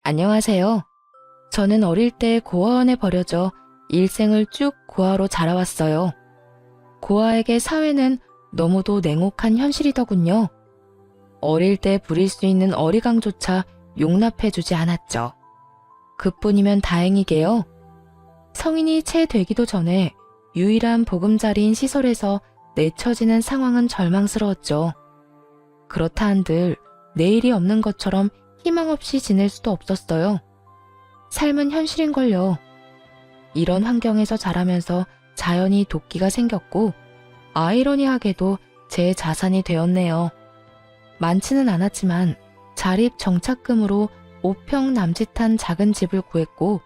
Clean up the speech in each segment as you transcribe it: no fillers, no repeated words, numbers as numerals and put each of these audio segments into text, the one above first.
안녕하세요. 저는 어릴 때 고아원에 버려져 일생을 쭉 고아로 자라왔어요. 고아에게 사회는 너무도 냉혹한 현실이더군요. 어릴 때 부릴 수 있는 어리광조차 용납해주지 않았죠. 그뿐이면 다행이게요. 성인이 채 되기도 전에 유일한 보금자리인 시설에서 내쳐지는 상황은 절망스러웠죠. 그렇다 한들 내일이 없는 것처럼 희망 없이 지낼 수도 없었어요. 삶은 현실인걸요. 이런 환경에서 자라면서 자연히 도끼가 생겼고 아이러니하게도 제 자산이 되었네요. 많지는 않았지만 자립 정착금으로 5평 남짓한 작은 집을 구했고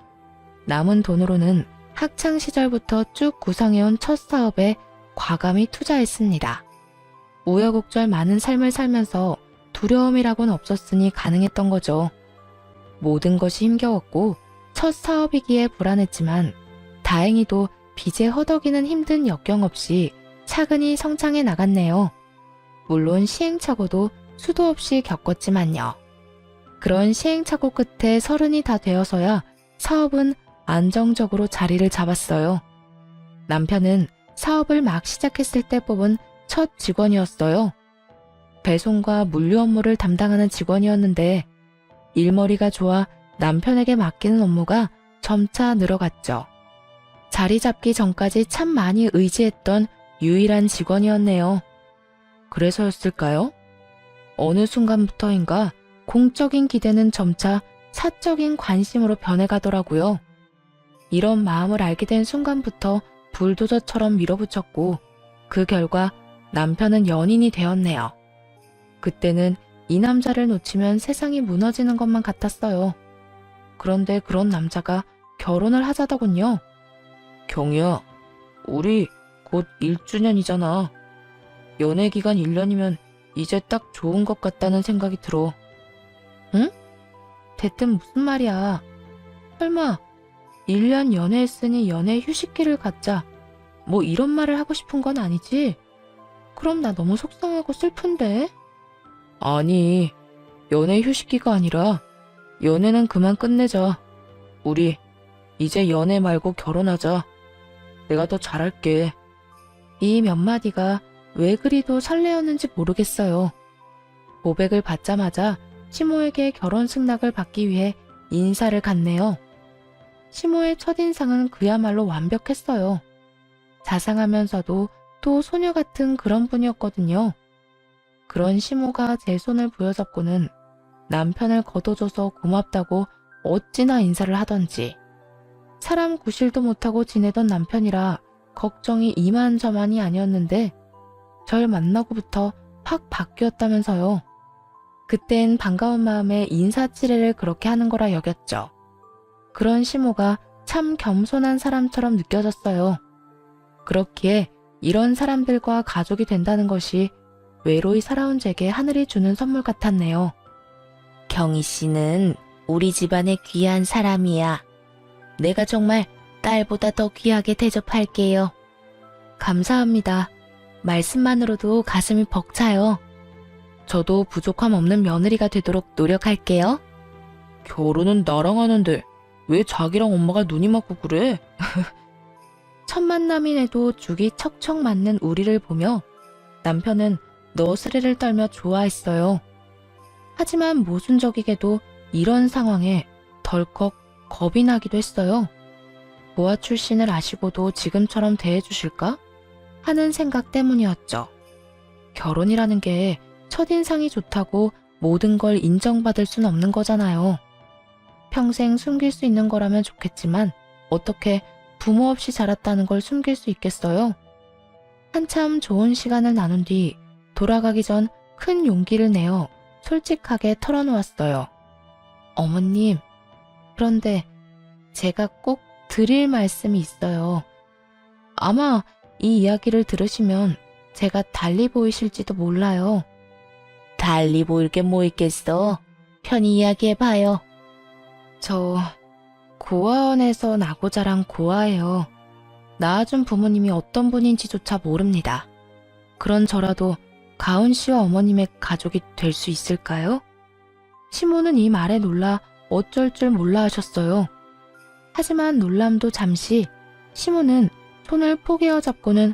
남은 돈으로는 학창 시절부터 쭉 구성해온 첫 사업에 과감히 투자했습니다. 우여곡절 많은 삶을 살면서 두려움이라고는 없었으니 가능했던 거죠. 모든 것이 힘겨웠고 첫 사업이기에 불안했지만 다행히도 빚에 허덕이는 힘든 역경 없이 차근히 성장해 나갔네요. 물론 시행착오도 수도 없이 겪었지만요. 그런 시행착오 끝에 30이 다 되어서야 사업은 안정적으로 자리를 잡았어요. 남편은 사업을 막 시작했을 때 뽑은 첫 직원이었어요. 배송과 물류 업무를 담당하는 직원이었는데 일머리가 좋아 남편에게 맡기는 업무가 점차 늘어갔죠. 자리 잡기 전까지 참 많이 의지했던 유일한 직원이었네요. 그래서였을까요? 어느 순간부터인가 공적인 기대는 점차 사적인 관심으로 변해가더라고요. 이런 마음을 알게 된 순간부터 불도저처럼 밀어붙였고 그 결과 남편은 연인이 되었네요. 그때는 이 남자를 놓치면 세상이 무너지는 것만 같았어요. 그런데 그런 남자가 결혼을 하자더군요. 경희야, 우리 곧 1주년이잖아. 연애 기간 1년이면 이제 딱 좋은 것 같다는 생각이 들어. 응? 대뜸 무슨 말이야. 설마 1년 연애했으니 연애 휴식기를 갖자. 뭐 이런 말을 하고 싶은 건 아니지? 그럼 나 너무 속상하고 슬픈데? 아니, 연애 휴식기가 아니라 연애는 그만 끝내자. 우리 이제 연애 말고 결혼하자. 내가 더 잘할게. 이 몇 마디가 왜 그리도 설레었는지 모르겠어요. 고백을 받자마자 시모에게 결혼 승낙을 받기 위해 인사를 갔네요. 시모의 첫인상은 그야말로 완벽했어요. 자상하면서도 또 소녀 같은 그런 분이었거든요. 그런 시모가 제 손을 부여잡고는 남편을 거둬줘서 고맙다고 어찌나 인사를 하던지. 사람 구실도 못하고 지내던 남편이라 걱정이 이만저만이 아니었는데 절 만나고부터 확 바뀌었다면서요. 그땐 반가운 마음에 인사치레를 그렇게 하는 거라 여겼죠. 그런 시모가 참 겸손한 사람처럼 느껴졌어요. 그렇기에 이런 사람들과 가족이 된다는 것이 외로이 살아온 제게 하늘이 주는 선물 같았네요. 경희 씨는 우리 집안의 귀한 사람이야. 내가 정말 딸보다 더 귀하게 대접할게요. 감사합니다. 말씀만으로도 가슴이 벅차요. 저도 부족함 없는 며느리가 되도록 노력할게요. 결혼은 나랑 하는데 왜 자기랑 엄마가 눈이 맞고 그래? 첫 만남인에도 죽이 척척 맞는 우리를 보며 남편은 너스레를 떨며 좋아했어요. 하지만 모순적이게도 이런 상황에 덜컥 겁이 나기도 했어요. 고아 출신을 아시고도 지금처럼 대해주실까? 하는 생각 때문이었죠. 결혼이라는 게 첫인상이 좋다고 모든 걸 인정받을 순 없는 거잖아요. 평생 숨길 수 있는 거라면 좋겠지만 어떻게 부모 없이 자랐다는 걸 숨길 수 있겠어요? 한참 좋은 시간을 나눈 뒤 돌아가기 전 큰 용기를 내어 솔직하게 털어놓았어요. 어머님, 그런데 제가 꼭 드릴 말씀이 있어요. 아마 이 이야기를 들으시면 제가 달리 보이실지도 몰라요. 달리 보일 게 뭐 있겠어? 편히 이야기해봐요. 저 고아원에서 나고 자란 고아예요. 낳아준 부모님이 어떤 분인지조차 모릅니다. 그런 저라도 가은 씨와 어머님의 가족이 될 수 있을까요? 시모는 이 말에 놀라 어쩔 줄 몰라 하셨어요. 하지만 놀람도 잠시 시모는 손을 포개어 잡고는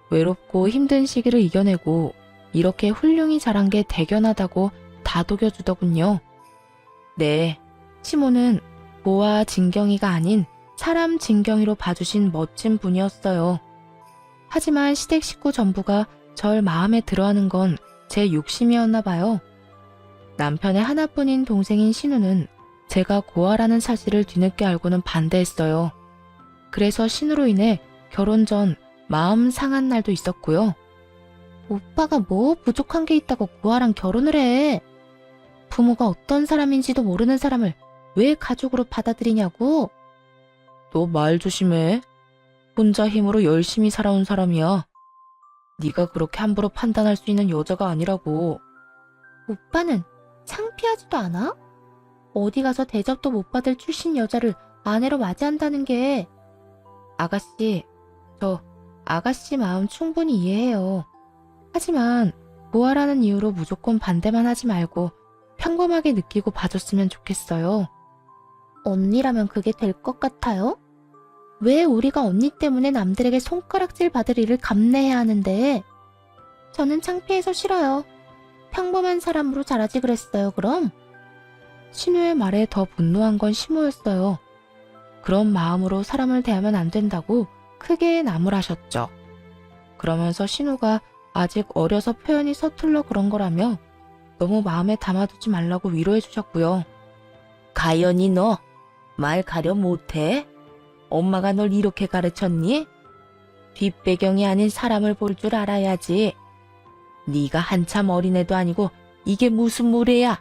외롭고 힘든 시기를 이겨내고 이렇게 훌륭히 자란 게 대견하다고 다독여주더군요. 네, 시모는 고아 진경이가 아닌 사람 진경이로 봐주신 멋진 분이었어요. 하지만 시댁 식구 전부가 절 마음에 들어하는 건 제 욕심이었나 봐요. 남편의 하나뿐인 동생인 신우는 제가 고아라는 사실을 뒤늦게 알고는 반대했어요. 그래서 신우로 인해 결혼 전 마음 상한 날도 있었고요. 오빠가 뭐 부족한 게 있다고 고아랑 결혼을 해. 부모가 어떤 사람인지도 모르는 사람을 왜 가족으로 받아들이냐고. 너 말 조심해. 혼자 힘으로 열심히 살아온 사람이야. 네가 그렇게 함부로 판단할 수 있는 여자가 아니라고. 오빠는 창피하지도 않아? 어디 가서 대접도 못 받을 출신 여자를 아내로 맞이한다는 게. 아가씨, 저 아가씨 마음 충분히 이해해요. 하지만 고아라는 이유로 무조건 반대만 하지 말고 평범하게 느끼고 봐줬으면 좋겠어요. 언니라면 그게 될 것 같아요? 왜 우리가 언니 때문에 남들에게 손가락질 받을 일을 감내해야 하는데. 저는 창피해서 싫어요. 평범한 사람으로 자라지 그랬어요, 그럼? 신우의 말에 더 분노한 건 시모였어요. 그런 마음으로 사람을 대하면 안 된다고 크게 나무라셨죠. 그러면서 신우가 아직 어려서 표현이 서툴러 그런 거라며 너무 마음에 담아두지 말라고 위로해 주셨고요. 가연이 너 말 가려 못해? 엄마가 널 이렇게 가르쳤니? 뒷배경이 아닌 사람을 볼 줄 알아야지. 네가 한참 어린애도 아니고 이게 무슨 무례야?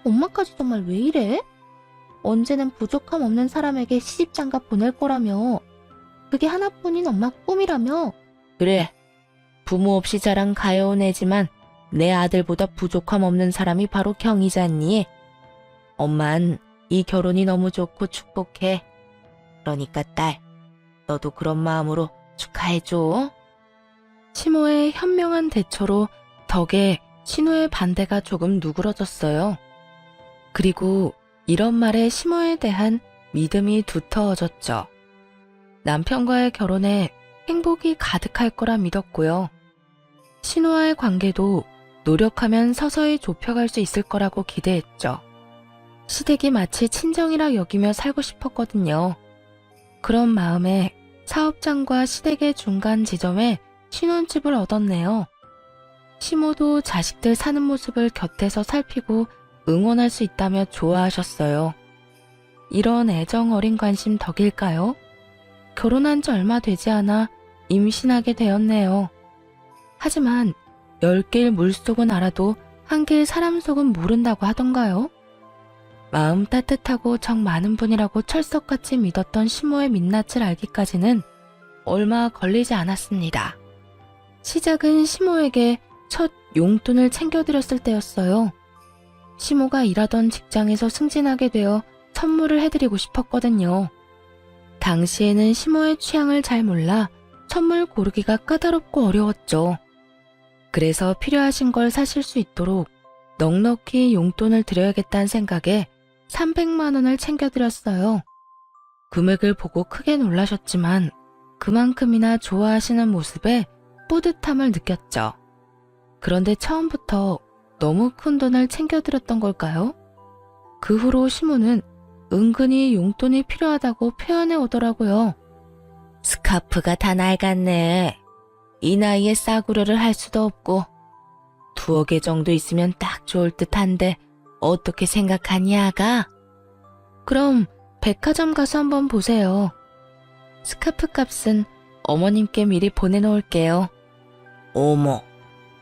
엄마까지 정말 왜 이래? 언제는 부족함 없는 사람에게 시집장가 보낼 거라며. 그게 하나뿐인 엄마 꿈이라며. 그래, 부모 없이 자란 가여운 애지만 내 아들보다 부족함 없는 사람이 바로 경이잖니. 엄만 이 결혼이 너무 좋고 축복해. 그러니까 딸, 너도 그런 마음으로 축하해줘. 시모의 현명한 대처로 덕에 신우의 반대가 조금 누그러졌어요. 그리고 이런 말에 시모에 대한 믿음이 두터워졌죠. 남편과의 결혼에 행복이 가득할 거라 믿었고요. 신우와의 관계도 노력하면 서서히 좁혀갈 수 있을 거라고 기대했죠. 시댁이 마치 친정이라 여기며 살고 싶었거든요. 그런 마음에 사업장과 시댁의 중간 지점에 신혼집을 얻었네요. 시모도 자식들 사는 모습을 곁에서 살피고 응원할 수 있다며 좋아하셨어요. 이런 애정 어린 관심 덕일까요? 결혼한 지 얼마 되지 않아 임신하게 되었네요. 하지만 10개의 물속은 알아도 1개의 사람 속은 모른다고 하던가요? 마음 따뜻하고 정 많은 분이라고 철석같이 믿었던 시모의 민낯을 알기까지는 얼마 걸리지 않았습니다. 시작은 시모에게 첫 용돈을 챙겨드렸을 때였어요. 시모가 일하던 직장에서 승진하게 되어 선물을 해드리고 싶었거든요. 당시에는 시모의 취향을 잘 몰라 선물 고르기가 까다롭고 어려웠죠. 그래서 필요하신 걸 사실 수 있도록 넉넉히 용돈을 드려야겠다는 생각에 300만 원을 챙겨드렸어요. 금액을 보고 크게 놀라셨지만 그만큼이나 좋아하시는 모습에 뿌듯함을 느꼈죠. 그런데 처음부터 너무 큰 돈을 챙겨드렸던 걸까요? 그 후로 시모는 은근히 용돈이 필요하다고 표현해 오더라고요. 스카프가 다 낡았네. 이 나이에 싸구려를 할 수도 없고 2억 정도 있으면 딱 좋을 듯한데 어떻게 생각하니 아가? 그럼 백화점 가서 한번 보세요. 스카프 값은 어머님께 미리 보내놓을게요. 어머,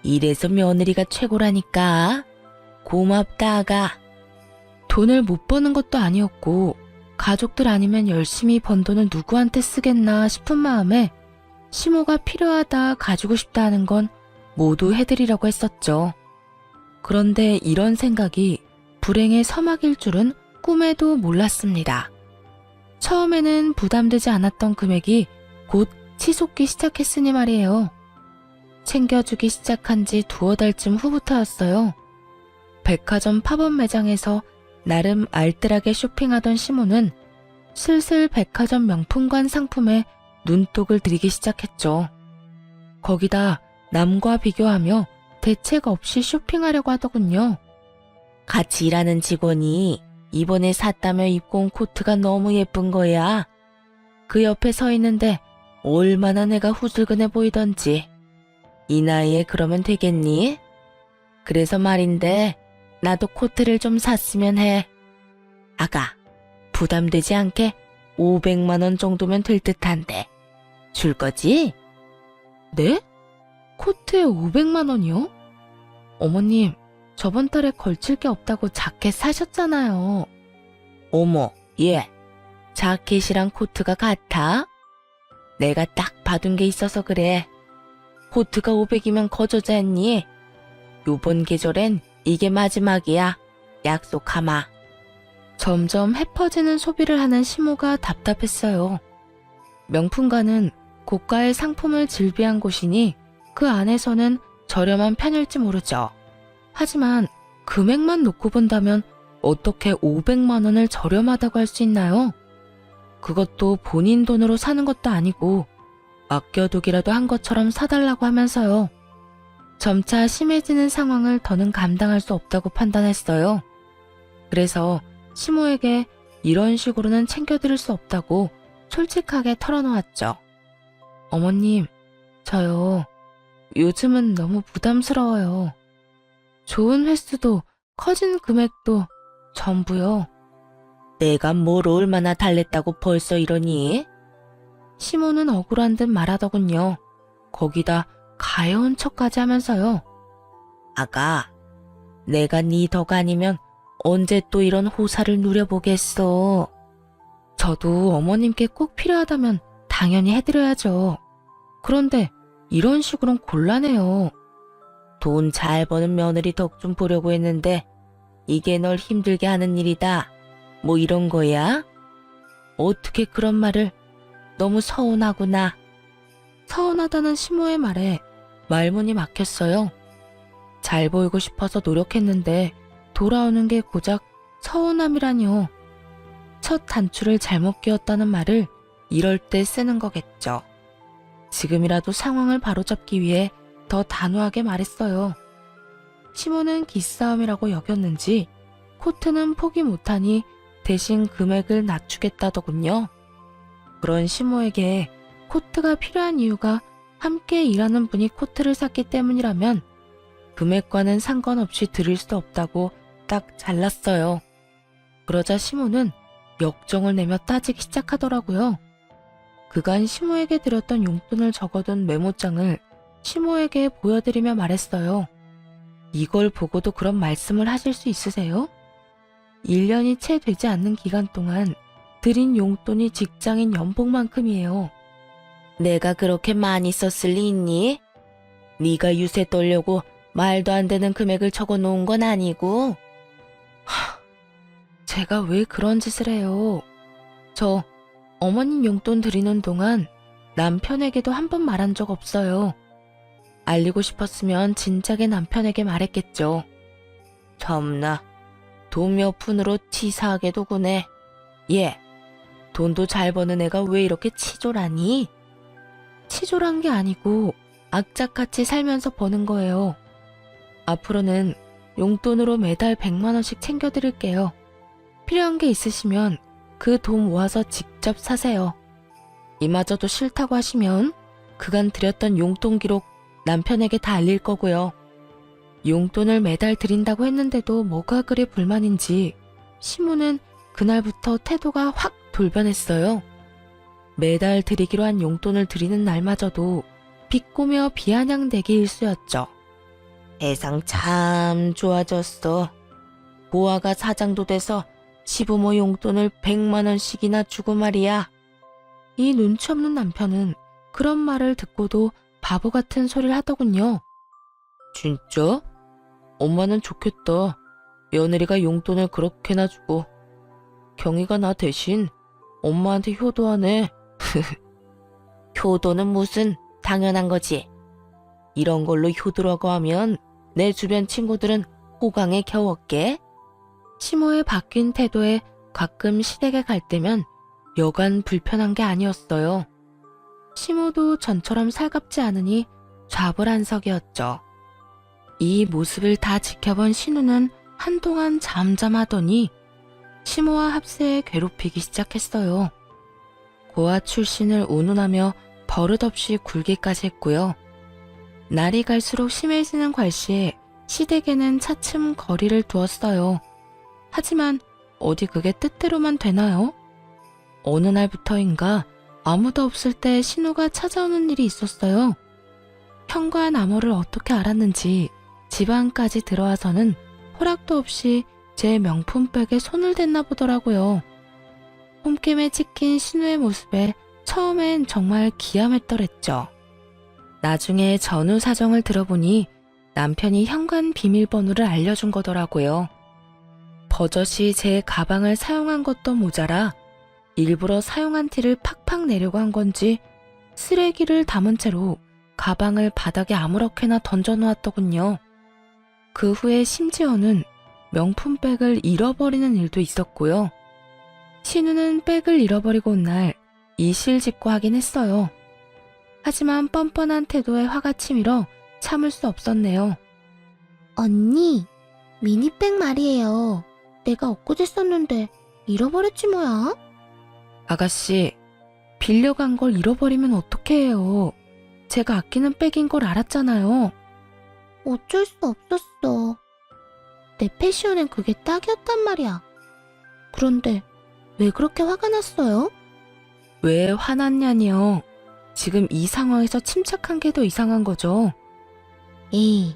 이래서 며느리가 최고라니까. 고맙다 아가. 돈을 못 버는 것도 아니었고 가족들 아니면 열심히 번 돈을 누구한테 쓰겠나 싶은 마음에 시모가 필요하다 가지고 싶다 하는 건 모두 해드리려고 했었죠. 그런데 이런 생각이 불행의 서막일 줄은 꿈에도 몰랐습니다. 처음에는 부담되지 않았던 금액이 곧 치솟기 시작했으니 말이에요. 챙겨주기 시작한 지 2달쯤 후부터였어요. 백화점 팝업 매장에서 나름 알뜰하게 쇼핑하던 시모는 슬슬 백화점 명품관 상품에 눈독을 들이기 시작했죠. 거기다 남과 비교하며 대책 없이 쇼핑하려고 하더군요. 같이 일하는 직원이 이번에 샀다며 입고 온 코트가 너무 예쁜 거야. 그 옆에 서 있는데 얼마나 내가 후줄근해 보이던지. 이 나이에 그러면 되겠니? 그래서 말인데 나도 코트를 좀 샀으면 해. 아가, 부담되지 않게 500만 원 정도면 될 듯한데 줄 거지? 네? 코트에 500만 원이요? 어머님, 저번 달에 걸칠 게 없다고 자켓 사셨잖아요. 어머, 얘, 자켓이랑 코트가 같아? 내가 딱 받은 게 있어서 그래. 코트가 500이면 거저자했니? 요번 계절엔 이게 마지막이야. 약속하마. 점점 해퍼지는 소비를 하는 시모가 답답했어요. 명품관은 고가의 상품을 질비한 곳이니 그 안에서는 저렴한 편일지 모르죠. 하지만 금액만 놓고 본다면 어떻게 500만 원을 저렴하다고 할 수 있나요? 그것도 본인 돈으로 사는 것도 아니고 아껴두기라도 한 것처럼 사달라고 하면서요. 점차 심해지는 상황을 더는 감당할 수 없다고 판단했어요. 그래서 시모에게 이런 식으로는 챙겨드릴 수 없다고 솔직하게 털어놓았죠. 어머님, 저요. 요즘은 너무 부담스러워요. 좋은 횟수도 커진 금액도 전부요. 내가 뭘 얼마나 달랬다고 벌써 이러니? 시모는 억울한 듯 말하더군요. 거기다 가여운 척까지 하면서요. 아가, 내가 네 덕 아니면 언제 또 이런 호사를 누려보겠어. 저도 어머님께 꼭 필요하다면 당연히 해드려야죠. 그런데 이런 식으로는 곤란해요. 돈 잘 버는 며느리 덕 좀 보려고 했는데 이게 널 힘들게 하는 일이다. 뭐 이런 거야? 어떻게 그런 말을. 너무 서운하구나. 서운하다는 시모의 말에 말문이 막혔어요. 잘 보이고 싶어서 노력했는데 돌아오는 게 고작 서운함이라뇨. 첫 단추를 잘못 끼웠다는 말을 이럴 때 쓰는 거겠죠. 지금이라도 상황을 바로잡기 위해 더 단호하게 말했어요. 시모는 기싸움이라고 여겼는지 코트는 포기 못하니 대신 금액을 낮추겠다더군요. 그런 시모에게 코트가 필요한 이유가 함께 일하는 분이 코트를 샀기 때문이라면 금액과는 상관없이 드릴 수 없다고 딱 잘랐어요. 그러자 시모는 역정을 내며 따지기 시작하더라고요. 그간 시모에게 드렸던 용돈을 적어둔 메모장을 시모에게 보여드리며 말했어요. 이걸 보고도 그런 말씀을 하실 수 있으세요? 1년이 채 되지 않는 기간 동안 드린 용돈이 직장인 연봉만큼이에요. 내가 그렇게 많이 썼을 리 있니? 네가 유세 떨려고 말도 안 되는 금액을 적어놓은 건 아니고. 제가 왜 그런 짓을 해요? 저 어머님 용돈 드리는 동안 남편에게도 한 번 말한 적 없어요. 알리고 싶었으면 진작에 남편에게 말했겠죠. 참나, 돈 몇 푼으로 치사하게도 구네. 얘, 돈도 잘 버는 애가 왜 이렇게 치졸하니? 치졸한 게 아니고 악착같이 살면서 버는 거예요. 앞으로는 용돈으로 매달 100만 원씩 챙겨드릴게요. 필요한 게 있으시면 그 돈 모아서 직접 사세요. 이마저도 싫다고 하시면 그간 드렸던 용돈 기록 남편에게 다 알릴 거고요. 용돈을 매달 드린다고 했는데도 뭐가 그리 불만인지 시모는 그날부터 태도가 확 돌변했어요. 매달 드리기로 한 용돈을 드리는 날마저도 비꼬며 비아냥대기 일쑤였죠. 세상 참 좋아졌어. 보아가 사장도 돼서 시부모 용돈을 100만 원씩이나 주고 말이야. 이 눈치 없는 남편은 그런 말을 듣고도 바보 같은 소리를 하더군요. 진짜? 엄마는 좋겠다. 며느리가 용돈을 그렇게나 주고. 경희가 나 대신 엄마한테 효도하네. 효도는 무슨, 당연한 거지. 이런 걸로 효도라고 하면 내 주변 친구들은 호강에 겨웠게. 시모의 바뀐 태도에 가끔 시댁에 갈 때면 여간 불편한 게 아니었어요. 시모도 전처럼 살갑지 않으니 좌불안석이었죠. 이 모습을 다 지켜본 신우는 한동안 잠잠하더니 시모와 합세에 괴롭히기 시작했어요. 고아 출신을 운운하며 버릇없이 굴기까지 했고요. 날이 갈수록 심해지는 괄시에 시댁에는 차츰 거리를 두었어요. 하지만 어디 그게 뜻대로만 되나요? 어느 날부터인가 아무도 없을 때 신우가 찾아오는 일이 있었어요. 현관암호를 어떻게 알았는지 집 안까지 들어와서는 허락도 없이 제 명품백에 손을 댔나 보더라고요. 홈김에 찍힌 신우의 모습에 처음엔 정말 기함했더랬죠. 나중에 전후 사정을 들어보니 남편이 현관 비밀번호를 알려준 거더라고요. 버젓이 제 가방을 사용한 것도 모자라 일부러 사용한 티를 팍팍 내려고 한 건지 쓰레기를 담은 채로 가방을 바닥에 아무렇게나 던져놓았더군요. 그 후에 심지어는 명품백을 잃어버리는 일도 있었고요. 신우는 백을 잃어버리고 온 날 이실직고하긴 했어요. 하지만 뻔뻔한 태도에 화가 치밀어 참을 수 없었네요. 언니, 미니백 말이에요. 내가 엊그제 잃어버렸지 뭐야? 아가씨, 빌려간 걸 잃어버리면 어떡해 해요. 제가 아끼는 백인 걸 알았잖아요. 어쩔 수 없었어. 내 패션엔 그게 딱이었단 말이야. 그런데 왜 그렇게 화가 났어요? 왜 화났냐니요. 지금 이 상황에서 침착한 게 더 이상한 거죠. 에이,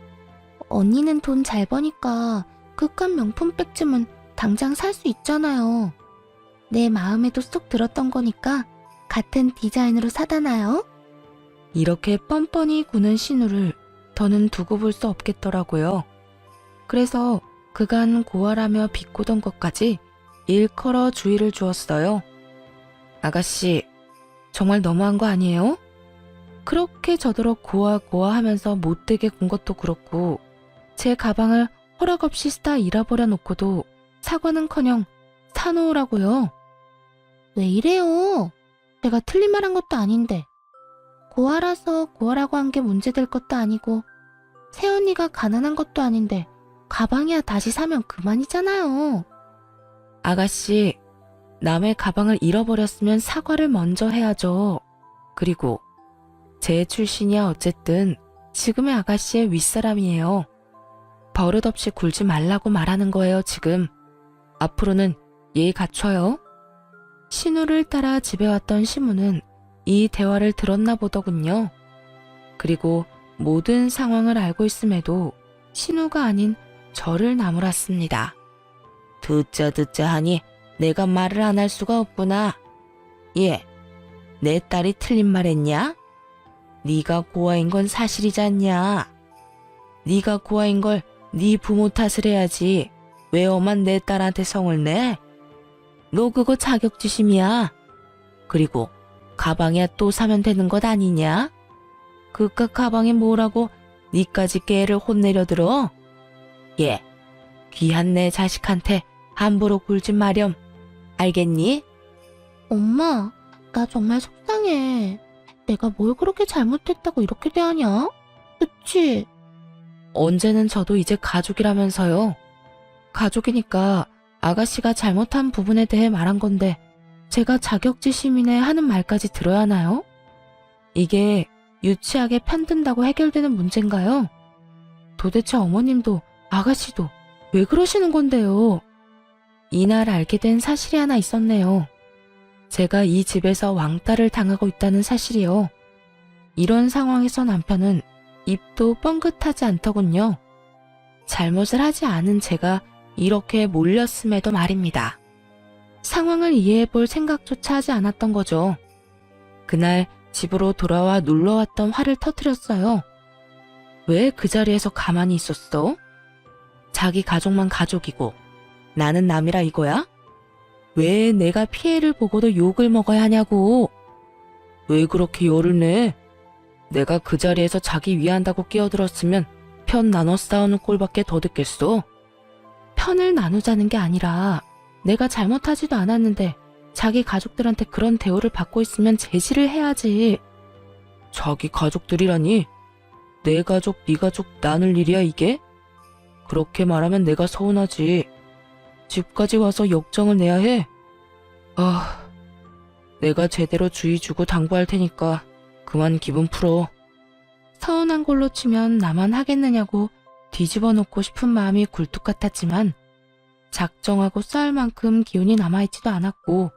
언니는 돈 잘 버니까 그깟 명품백쯤은 당장 살 수 있잖아요. 내 마음에도 쏙 들었던 거니까 같은 디자인으로 사다 놔요. 이렇게 뻔뻔히 구는 신우를 더는 두고 볼 수 없겠더라고요. 그래서 그간 고아라며 비꼬던 것까지 일컬어 주의를 주었어요. 아가씨, 정말 너무한 거 아니에요? 그렇게 저더러 고아하면서 못되게 군 것도 그렇고 제 가방을 허락 없이 쓰다 잃어버려 놓고도 사과는커녕 사놓으라고요. 왜 이래요? 내가 틀린 말 한 것도 아닌데. 고아라서 고아라고 한 게 문제될 것도 아니고 새언니가 가난한 것도 아닌데 가방이야 다시 사면 그만이잖아요. 아가씨, 남의 가방을 잃어버렸으면 사과를 먼저 해야죠. 그리고 제 출신이야 어쨌든 지금의 아가씨의 윗사람이에요. 버릇없이 굴지 말라고 말하는 거예요, 지금. 앞으로는 예의 갖춰요. 신우를 따라 집에 왔던 시무는 이 대화를 들었나 보더군요. 그리고 모든 상황을 알고 있음에도 신우가 아닌 저를 나무랐습니다. 듣자 하니 내가 말을 안 할 수가 없구나. 예, 내 딸이 틀린 말 했냐? 네가 고아인 건 사실이지 않냐? 네가 고아인 걸 네 부모 탓을 해야지. 왜 엄한 내 딸한테 성을 내? 너 그거 자격지심이야. 그리고 가방이야 또 사면 되는 것 아니냐? 그깟 가방에 뭐라고 니까지 깨를 혼내려 들어? 예, 귀한 내 자식한테 함부로 굴지 마렴. 알겠니? 엄마, 나 정말 속상해. 내가 뭘 그렇게 잘못했다고 이렇게 대하냐? 그치? 언제는 저도 이제 가족이라면서요. 가족이니까 아가씨가 잘못한 부분에 대해 말한 건데 제가 자격지심이네 하는 말까지 들어야 하나요? 이게 유치하게 편든다고 해결되는 문제인가요? 도대체 어머님도 아가씨도 왜 그러시는 건데요? 이날 알게 된 사실이 하나 있었네요. 제가 이 집에서 왕따를 당하고 있다는 사실이요. 이런 상황에서 남편은 입도 뻥긋하지 않더군요. 잘못을 하지 않은 제가 이렇게 몰렸음에도 말입니다. 상황을 이해해볼 생각조차 하지 않았던 거죠. 그날 집으로 돌아와 눌러왔던 화를 터뜨렸어요. 왜 그 자리에서 가만히 있었어? 자기 가족만 가족이고 나는 남이라 이거야? 왜 내가 피해를 보고도 욕을 먹어야 하냐고. 왜 그렇게 열을 내? 내가 그 자리에서 자기 위한다고 끼어들었으면 편 나눠 싸우는 꼴밖에 더 듣겠어. 편을 나누자는 게 아니라 내가 잘못하지도 않았는데 자기 가족들한테 그런 대우를 받고 있으면 제지를 해야지. 자기 가족들이라니? 내 가족, 네 가족 나눌 일이야 이게? 그렇게 말하면 내가 서운하지. 집까지 와서 역정을 내야 해? 아, 내가 제대로 주의 주고 당부할 테니까 그만 기분 풀어. 서운한 걸로 치면 나만 하겠느냐고 뒤집어 놓고 싶은 마음이 굴뚝 같았지만 작정하고 싸울 만큼 기운이 남아있지도 않았고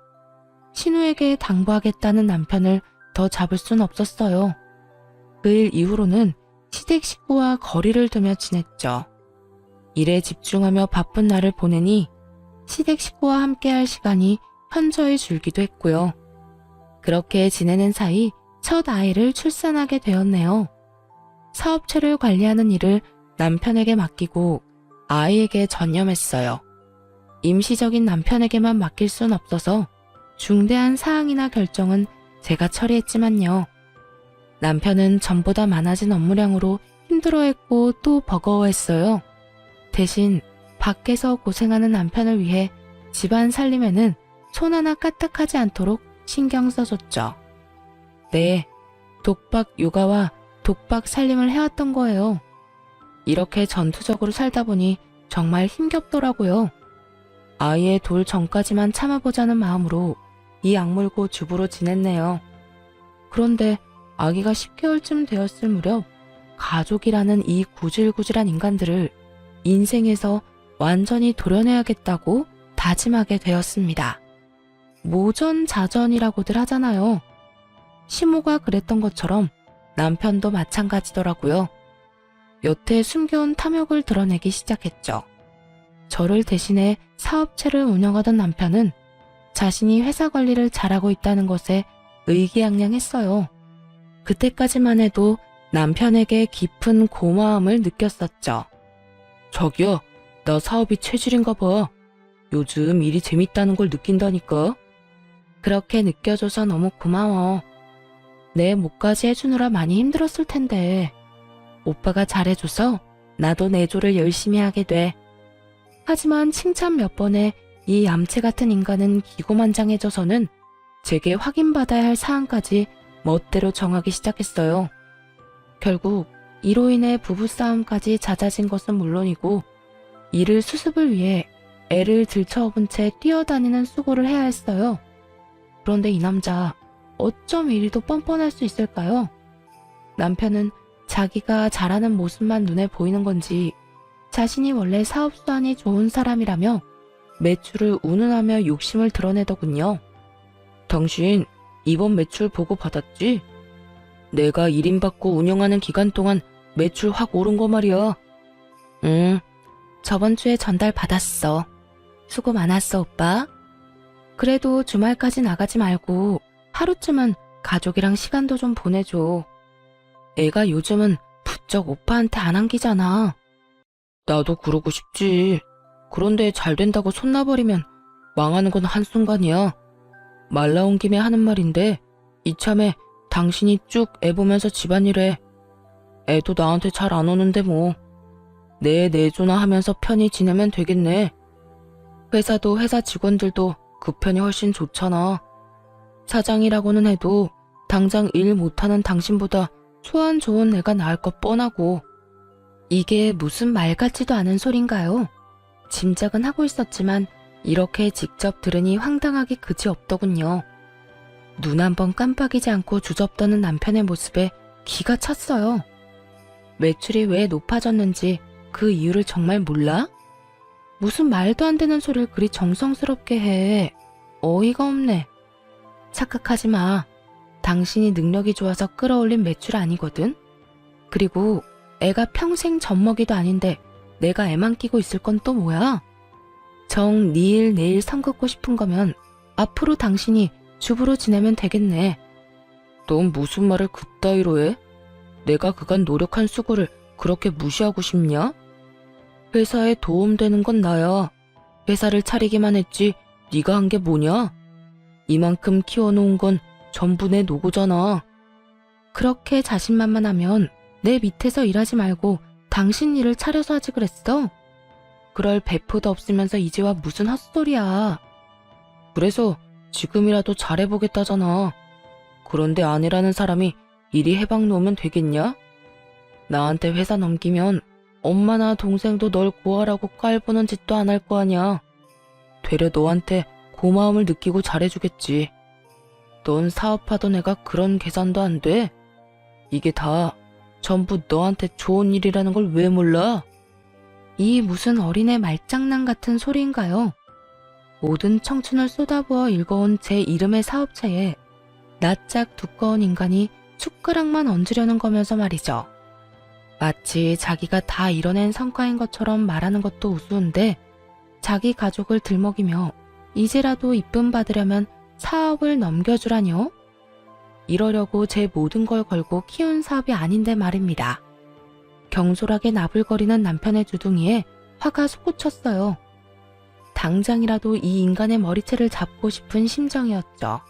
신우에게 당부하겠다는 남편을 더 잡을 순 없었어요. 그 일 이후로는 시댁 식구와 거리를 두며 지냈죠. 일에 집중하며 바쁜 날을 보내니 시댁 식구와 함께할 시간이 현저히 줄기도 했고요. 그렇게 지내는 사이 첫 아이를 출산하게 되었네요. 사업체를 관리하는 일을 남편에게 맡기고 아이에게 전념했어요. 임시적인 남편에게만 맡길 순 없어서 중대한 사항이나 결정은 제가 처리했지만요. 남편은 전보다 많아진 업무량으로 힘들어했고 또 버거워했어요. 대신 밖에서 고생하는 남편을 위해 집안 살림에는 손 하나 까딱하지 않도록 신경 써줬죠. 네, 독박 육아와 독박 살림을 해왔던 거예요. 이렇게 전투적으로 살다 보니 정말 힘겹더라고요. 아이의 돌 전까지만 참아보자는 마음으로 이 악물고 주부로 지냈네요. 그런데 아기가 10개월쯤 되었을 무렵 가족이라는 이 구질구질한 인간들을 인생에서 완전히 도려내야겠다고 다짐하게 되었습니다. 모전자전이라고들 하잖아요. 시모가 그랬던 것처럼 남편도 마찬가지더라고요. 여태 숨겨온 탐욕을 드러내기 시작했죠. 저를 대신해 사업체를 운영하던 남편은 자신이 회사 관리를 잘하고 있다는 것에 의기양양했어요. 그때까지만 해도 남편에게 깊은 고마움을 느꼈었죠. 자기야, 나 사업이 체질인가 봐. 요즘 일이 재밌다는 걸 느낀다니까. 그렇게 느껴줘서 너무 고마워. 내 몫까지 해주느라 많이 힘들었을 텐데. 오빠가 잘해줘서 나도 내 조를 열심히 하게 돼. 하지만 칭찬 몇 번에 이 얌체 같은 인간은 기고만장해져서는 제게 확인받아야 할 사항까지 멋대로 정하기 시작했어요. 결국 이로 인해 부부싸움까지 잦아진 것은 물론이고 이를 수습을 위해 애를 들쳐업은 채 뛰어다니는 수고를 해야 했어요. 그런데 이 남자 어쩜 이리도 뻔뻔할 수 있을까요? 남편은 자기가 잘하는 모습만 눈에 보이는 건지 자신이 원래 사업 수완이 좋은 사람이라며 매출을 운운하며 욕심을 드러내더군요. 당신 이번 매출 보고 받았지? 내가 1인 받고 운영하는 기간 동안 매출 확 오른 거 말이야. 응, 저번 주에 전달 받았어. 수고 많았어, 오빠. 그래도 주말까지 나가지 말고 하루쯤은 가족이랑 시간도 좀 보내줘. 애가 요즘은 부쩍 오빠한테 안 안기잖아. 나도 그러고 싶지. 그런데 잘 된다고 손 놔버리면 망하는 건 한순간이야. 말 나온 김에 하는 말인데 이참에 당신이 쭉 애 보면서 집안일해. 애도 나한테 잘 안 오는데 뭐. 내 조나 하면서 편히 지내면 되겠네. 회사도 회사 직원들도 그 편이 훨씬 좋잖아. 사장이라고는 해도 당장 일 못하는 당신보다 소안 좋은 애가 나을 것 뻔하고. 이게 무슨 말 같지도 않은 소린가요? 짐작은 하고 있었지만 이렇게 직접 들으니 황당하기 그지없더군요. 눈 한 번 깜빡이지 않고 주접떠는 남편의 모습에 기가 찼어요. 매출이 왜 높아졌는지 그 이유를 정말 몰라? 무슨 말도 안 되는 소리를 그리 정성스럽게 해. 어이가 없네. 착각하지 마. 당신이 능력이 좋아서 끌어올린 매출 아니거든. 그리고 애가 평생 젖먹이도 아닌데 내가 애만 끼고 있을 건 또 뭐야? 정 니일 내일 선 긋고 싶은 거면 앞으로 당신이 주부로 지내면 되겠네. 넌 무슨 말을 그따위로 해? 내가 그간 노력한 수고를 그렇게 무시하고 싶냐? 회사에 도움되는 건 나야. 회사를 차리기만 했지 네가 한 게 뭐냐? 이만큼 키워놓은 건 전부 내 노고잖아. 그렇게 자신만만하면 내 밑에서 일하지 말고 당신 일을 차려서 하지 그랬어? 그럴 배포도 없으면서 이제 와 무슨 헛소리야. 그래서 지금이라도 잘해보겠다잖아. 그런데 아내라는 사람이 이리 해방 놓으면 되겠냐? 나한테 회사 넘기면 엄마나 동생도 널 구하라고 깔보는 짓도 안 할 거 아냐. 되려 너한테 고마움을 느끼고 잘해주겠지. 넌 사업하던 애가 그런 계산도 안 돼? 이게 다 전부 너한테 좋은 일이라는 걸 왜 몰라? 이 무슨 어린애 말장난 같은 소리인가요? 모든 청춘을 쏟아부어 읽어온 제 이름의 사업체에 낯짝 두꺼운 인간이 숟가락만 얹으려는 거면서 말이죠. 마치 자기가 다 이뤄낸 성과인 것처럼 말하는 것도 우스운데 자기 가족을 들먹이며 이제라도 이쁨 받으려면 사업을 넘겨주라뇨? 이러려고 제 모든 걸 걸고 키운 사업이 아닌데 말입니다. 경솔하게 나불거리는 남편의 주둥이에 화가 솟구쳤어요. 당장이라도 이 인간의 머리채를 잡고 싶은 심정이었죠.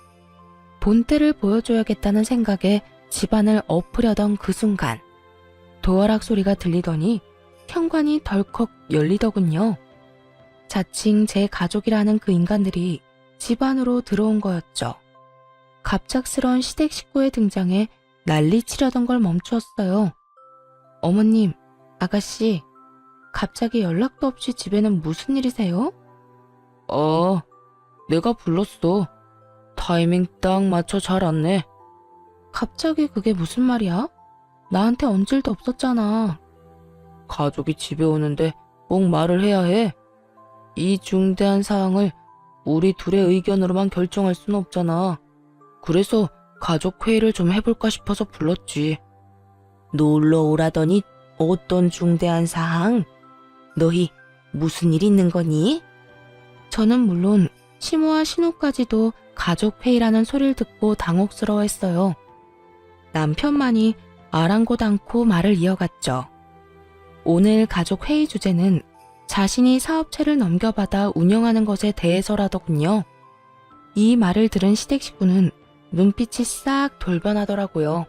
본때를 보여줘야겠다는 생각에 집안을 엎으려던 그 순간 도어락 소리가 들리더니 현관이 덜컥 열리더군요. 자칭 제 가족이라는 그 인간들이 집 안으로 들어온 거였죠. 갑작스러운 시댁 식구의 등장에 난리치려던 걸 멈추었어요. 어머님, 아가씨, 갑자기 연락도 없이 집에는 무슨 일이세요? 내가 불렀어. 타이밍 딱 맞춰 잘 왔네. 갑자기 그게 무슨 말이야? 나한테 얹을 일도 없었잖아. 가족이 집에 오는데 꼭 말을 해야 해. 이 중대한 사항을 우리 둘의 의견으로만 결정할 수는 없잖아. 그래서 가족 회의를 좀 해볼까 싶어서 불렀지. 놀러 오라더니 어떤 중대한 사항? 너희 무슨 일 있는 거니? 저는 물론 시모와 신우까지도 가족 회의라는 소리를 듣고 당혹스러워했어요. 남편만이 아랑곳 않고 말을 이어갔죠. 오늘 가족 회의 주제는 자신이 사업체를 넘겨받아 운영하는 것에 대해서라더군요. 이 말을 들은 시댁 식구는 눈빛이 싹 돌변하더라고요.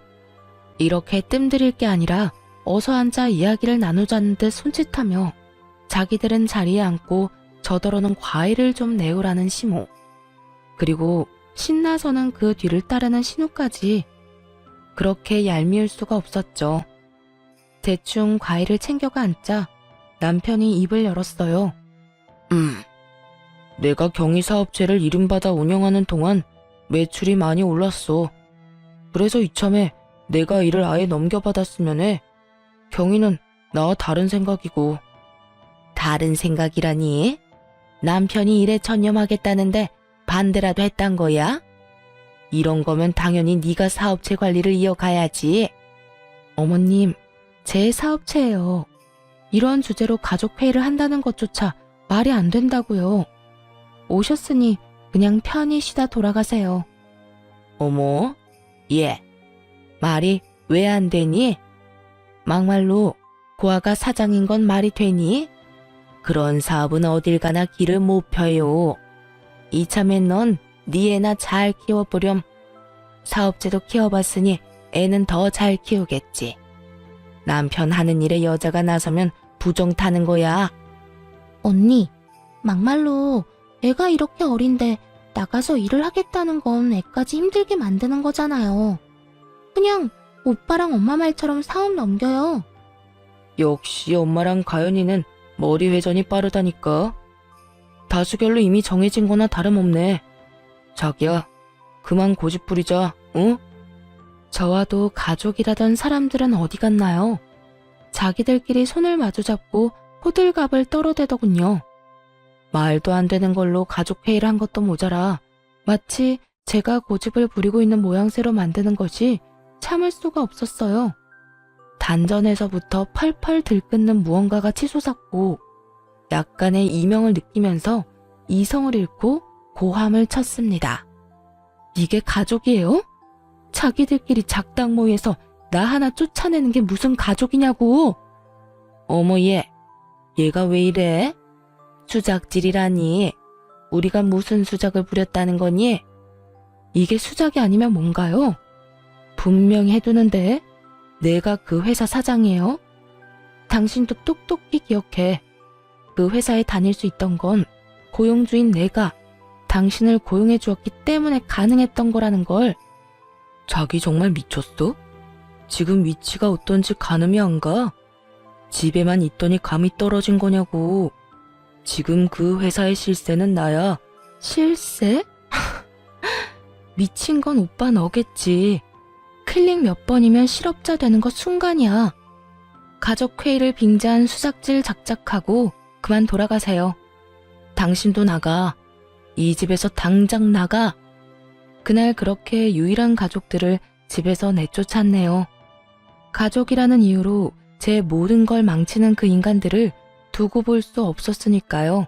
이렇게 뜸들일 게 아니라 어서 앉아 이야기를 나누자는 듯 손짓하며 자기들은 자리에 앉고 저더러는 과일을 좀 내오라는 시모. 그리고 신나서는 그 뒤를 따르는 신우까지. 그렇게 얄미울 수가 없었죠. 대충 과일을 챙겨가 앉자 남편이 입을 열었어요. 내가 경희사업체를 이름받아 운영하는 동안 매출이 많이 올랐어. 그래서 이참에 내가 일을 아예 넘겨받았으면 해. 경희는 나와 다른 생각이고. 다른 생각이라니? 남편이 일에 전념하겠다는데 반대라도 했단 거야? 이런 거면 당연히 네가 사업체 관리를 이어가야지. 어머님, 제 사업체예요. 이런 주제로 가족회의를 한다는 것조차 말이 안 된다고요. 오셨으니 그냥 편히 쉬다 돌아가세요. 어머, 얘, 말이 왜 안 되니? 막말로 고아가 사장인 건 말이 되니? 그런 사업은 어딜 가나 길을 못 펴요. 이참에 넌 네 애나 잘 키워보렴. 사업체도 키워봤으니 애는 더 잘 키우겠지. 남편 하는 일에 여자가 나서면 부정 타는 거야. 언니, 막말로 애가 이렇게 어린데 나가서 일을 하겠다는 건 애까지 힘들게 만드는 거잖아요. 그냥 오빠랑 엄마 말처럼 사업 넘겨요. 역시 엄마랑 가연이는 머리 회전이 빠르다니까. 다수결로 이미 정해진 거나 다름없네. 자기야, 그만 고집 부리자, 응? 저와도 가족이라던 사람들은 어디 갔나요? 자기들끼리 손을 마주잡고 호들갑을 떨어대더군요. 말도 안 되는 걸로 가족회의를 한 것도 모자라 마치 제가 고집을 부리고 있는 모양새로 만드는 것이 참을 수가 없었어요. 단전에서부터 펄펄 들끓는 무언가가 치솟았고 약간의 이명을 느끼면서 이성을 잃고 고함을 쳤습니다. 이게 가족이에요? 자기들끼리 작당 모의에서 나 하나 쫓아내는 게 무슨 가족이냐고. 어머, 얘가 왜 이래? 수작질이라니. 우리가 무슨 수작을 부렸다는 거니? 이게 수작이 아니면 뭔가요? 분명히 해두는데 내가 그 회사 사장이에요. 당신도 똑똑히 기억해. 그 회사에 다닐 수 있던 건 고용주인 내가 당신을 고용해 주었기 때문에 가능했던 거라는 걸. 자기 정말 미쳤어? 지금 위치가 어떤지 가늠이 안 가? 집에만 있더니 감이 떨어진 거냐고. 지금 그 회사의 실세는 나야. 실세? 미친 건 오빠 너겠지. 클릭 몇 번이면 실업자 되는 거 순간이야. 가족 회의를 빙자한 수작질 작작하고 그만 돌아가세요. 당신도 나가. 이 집에서 당장 나가. 그날 그렇게 유일한 가족들을 집에서 내쫓았네요. 가족이라는 이유로 제 모든 걸 망치는 그 인간들을 두고 볼 수 없었으니까요.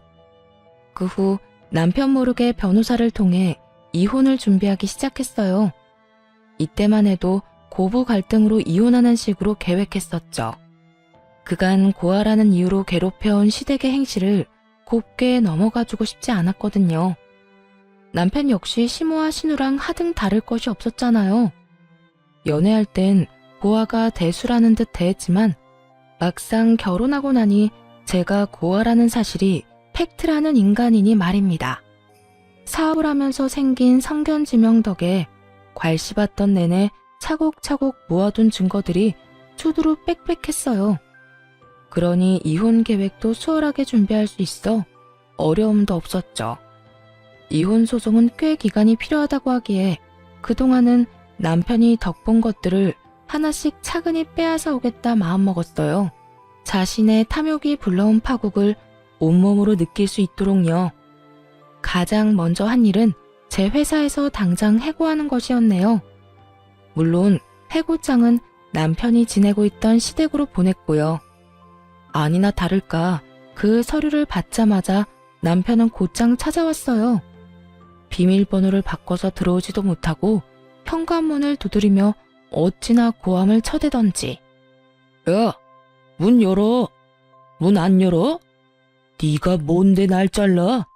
그 후 남편 모르게 변호사를 통해 이혼을 준비하기 시작했어요. 이때만 해도 고부 갈등으로 이혼하는 식으로 계획했었죠. 그간 고아라는 이유로 괴롭혀온 시댁의 행실을 곱게 넘어가주고 싶지 않았거든요. 남편 역시 시모와 신우랑 하등 다를 것이 없었잖아요. 연애할 땐 고아가 대수라는 듯 대했지만 막상 결혼하고 나니 제가 고아라는 사실이 팩트라는 인간이니 말입니다. 사업을 하면서 생긴 성견지명 덕에 괄씹었던 내내 차곡차곡 모아둔 증거들이 수두룩 빽빽했어요. 그러니 이혼 계획도 수월하게 준비할 수 있어 어려움도 없었죠. 이혼 소송은 꽤 기간이 필요하다고 하기에 그동안은 남편이 덕본 것들을 하나씩 차근히 빼앗아 오겠다 마음먹었어요. 자신의 탐욕이 불러온 파국을 온몸으로 느낄 수 있도록요. 가장 먼저 한 일은 제 회사에서 당장 해고하는 것이었네요. 물론 해고장은 남편이 지내고 있던 시댁으로 보냈고요. 아니나 다를까 그 서류를 받자마자 남편은 곧장 찾아왔어요. 비밀번호를 바꿔서 들어오지도 못하고 현관문을 두드리며 어찌나 고함을 쳐대던지. 야, 문 열어. 문 안 열어? 네가 뭔데 날 잘라?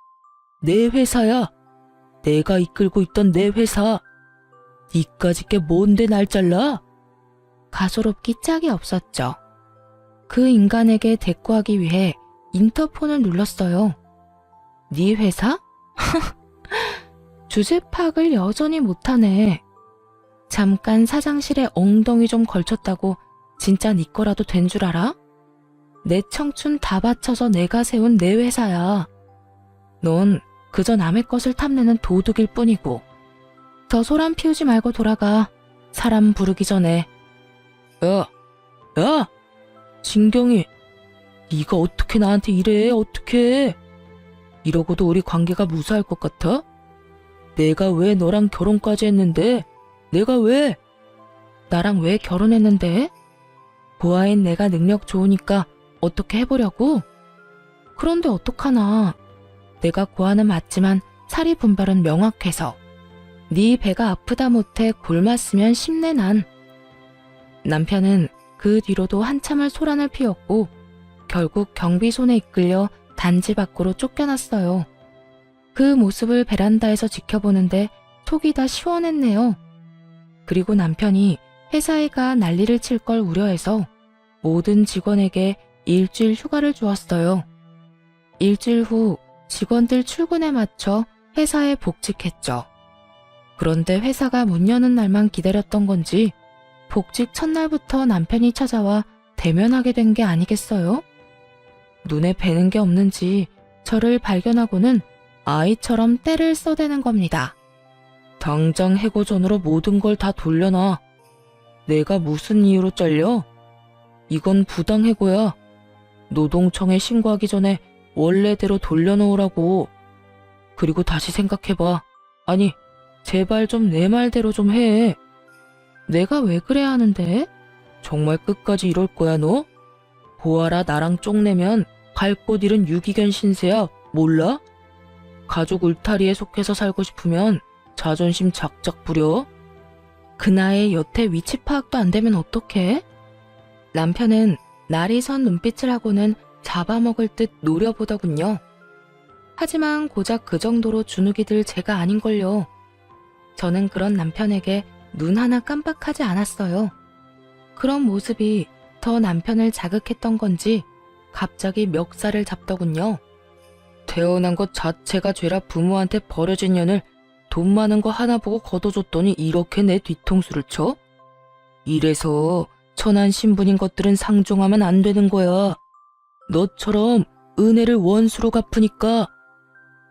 내 회사야. 내가 이끌고 있던 내 회사. 니까짓 게 뭔데 날 잘라? 가소롭기 짝이 없었죠. 그 인간에게 대꾸하기 위해 인터폰을 눌렀어요. 네 회사? 주제 파악을 여전히 못하네. 잠깐 사장실에 엉덩이 좀 걸쳤다고 진짜 네 거라도 된 줄 알아? 내 청춘 다 바쳐서 내가 세운 내 회사야. 넌 그저 남의 것을 탐내는 도둑일 뿐이고. 더 소란 피우지 말고 돌아가. 사람 부르기 전에. 야! 진경이, 네가 어떻게 나한테 이래? 어떻게? 이러고도 우리 관계가 무사할 것 같아? 내가 왜 너랑 결혼까지 했는데? 내가 왜? 나랑 왜 결혼했는데? 고아인 내가 능력 좋으니까 어떻게 해보려고? 그런데 어떡하나. 내가 고아는 맞지만 사리 분별은 명확해서. 네 배가 아프다 못해 굶었으면 심내 난. 남편은 그 뒤로도 한참을 소란을 피웠고 결국 경비손에 이끌려 단지 밖으로 쫓겨났어요. 그 모습을 베란다에서 지켜보는데 속이 다 시원했네요. 그리고 남편이 회사에 가 난리를 칠 걸 우려해서 모든 직원에게 일주일 휴가를 주었어요. 일주일 후 직원들 출근에 맞춰 회사에 복직했죠. 그런데 회사가 문 여는 날만 기다렸던 건지 복직 첫날부터 남편이 찾아와 대면하게 된 게 아니겠어요? 눈에 뵈는 게 없는지 저를 발견하고는 아이처럼 떼를 써대는 겁니다. 당장 해고 전으로 모든 걸 다 돌려놔. 내가 무슨 이유로 잘려? 이건 부당해고야. 노동청에 신고하기 전에 원래대로 돌려놓으라고. 그리고 다시 생각해봐. 아니, 제발 좀 내 말대로 좀 해. 내가 왜 그래야 하는데? 정말 끝까지 이럴 거야 너? 보아라, 나랑 쪽내면 갈 곳 잃은 유기견 신세야. 몰라? 가족 울타리에 속해서 살고 싶으면 자존심 작작 부려. 그 나이에 여태 위치 파악도 안 되면 어떡해? 남편은 날이 선 눈빛을 하고는 잡아먹을 듯 노려보더군요. 하지만 고작 그 정도로 주눅이 들 제가 아닌걸요. 저는 그런 남편에게 눈 하나 깜빡하지 않았어요. 그런 모습이 더 남편을 자극했던 건지 갑자기 멱살을 잡더군요. 태어난 것 자체가 죄라 부모한테 버려진 년을 돈 많은 거 하나 보고 걷어줬더니 이렇게 내 뒤통수를 쳐? 이래서 천한 신분인 것들은 상종하면 안 되는 거야. 너처럼 은혜를 원수로 갚으니까.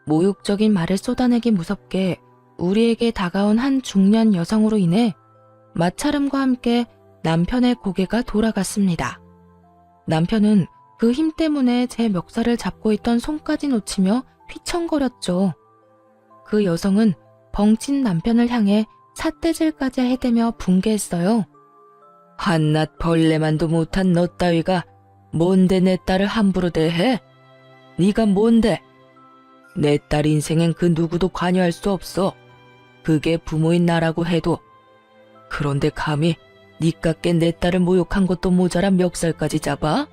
모욕적인 말을 쏟아내기 무섭게 우리에게 다가온 한 중년 여성으로 인해 마찰음과 함께 남편의 고개가 돌아갔습니다. 남편은 그 힘 때문에 제 멱살을 잡고 있던 손까지 놓치며 휘청거렸죠. 그 여성은 벙친 남편을 향해 삿대질까지 해대며 분개했어요. 한낱 벌레만도 못한 너 따위가 뭔데 내 딸을 함부로 대해? 네가 뭔데? 내 딸 인생엔 그 누구도 관여할 수 없어. 그게 부모인 나라고 해도. 그런데 감히 니깎게 내 딸을 모욕한 것도 모자라 멱살까지 잡아?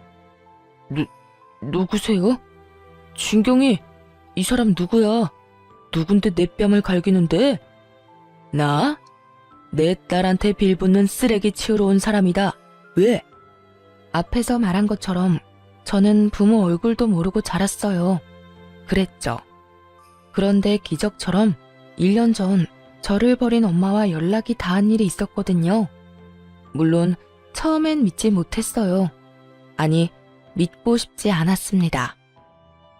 누구세요? 진경이, 이 사람 누구야? 누군데 내 뺨을 갈기는데? 나? 내 딸한테 빌붙는 쓰레기 치우러 온 사람이다. 왜? 앞에서 말한 것처럼 저는 부모 얼굴도 모르고 자랐어요. 그랬죠. 그런데 기적처럼 1년 전 저를 버린 엄마와 연락이 닿은 일이 있었거든요. 물론 처음엔 믿지 못했어요. 아니, 믿고 싶지 않았습니다.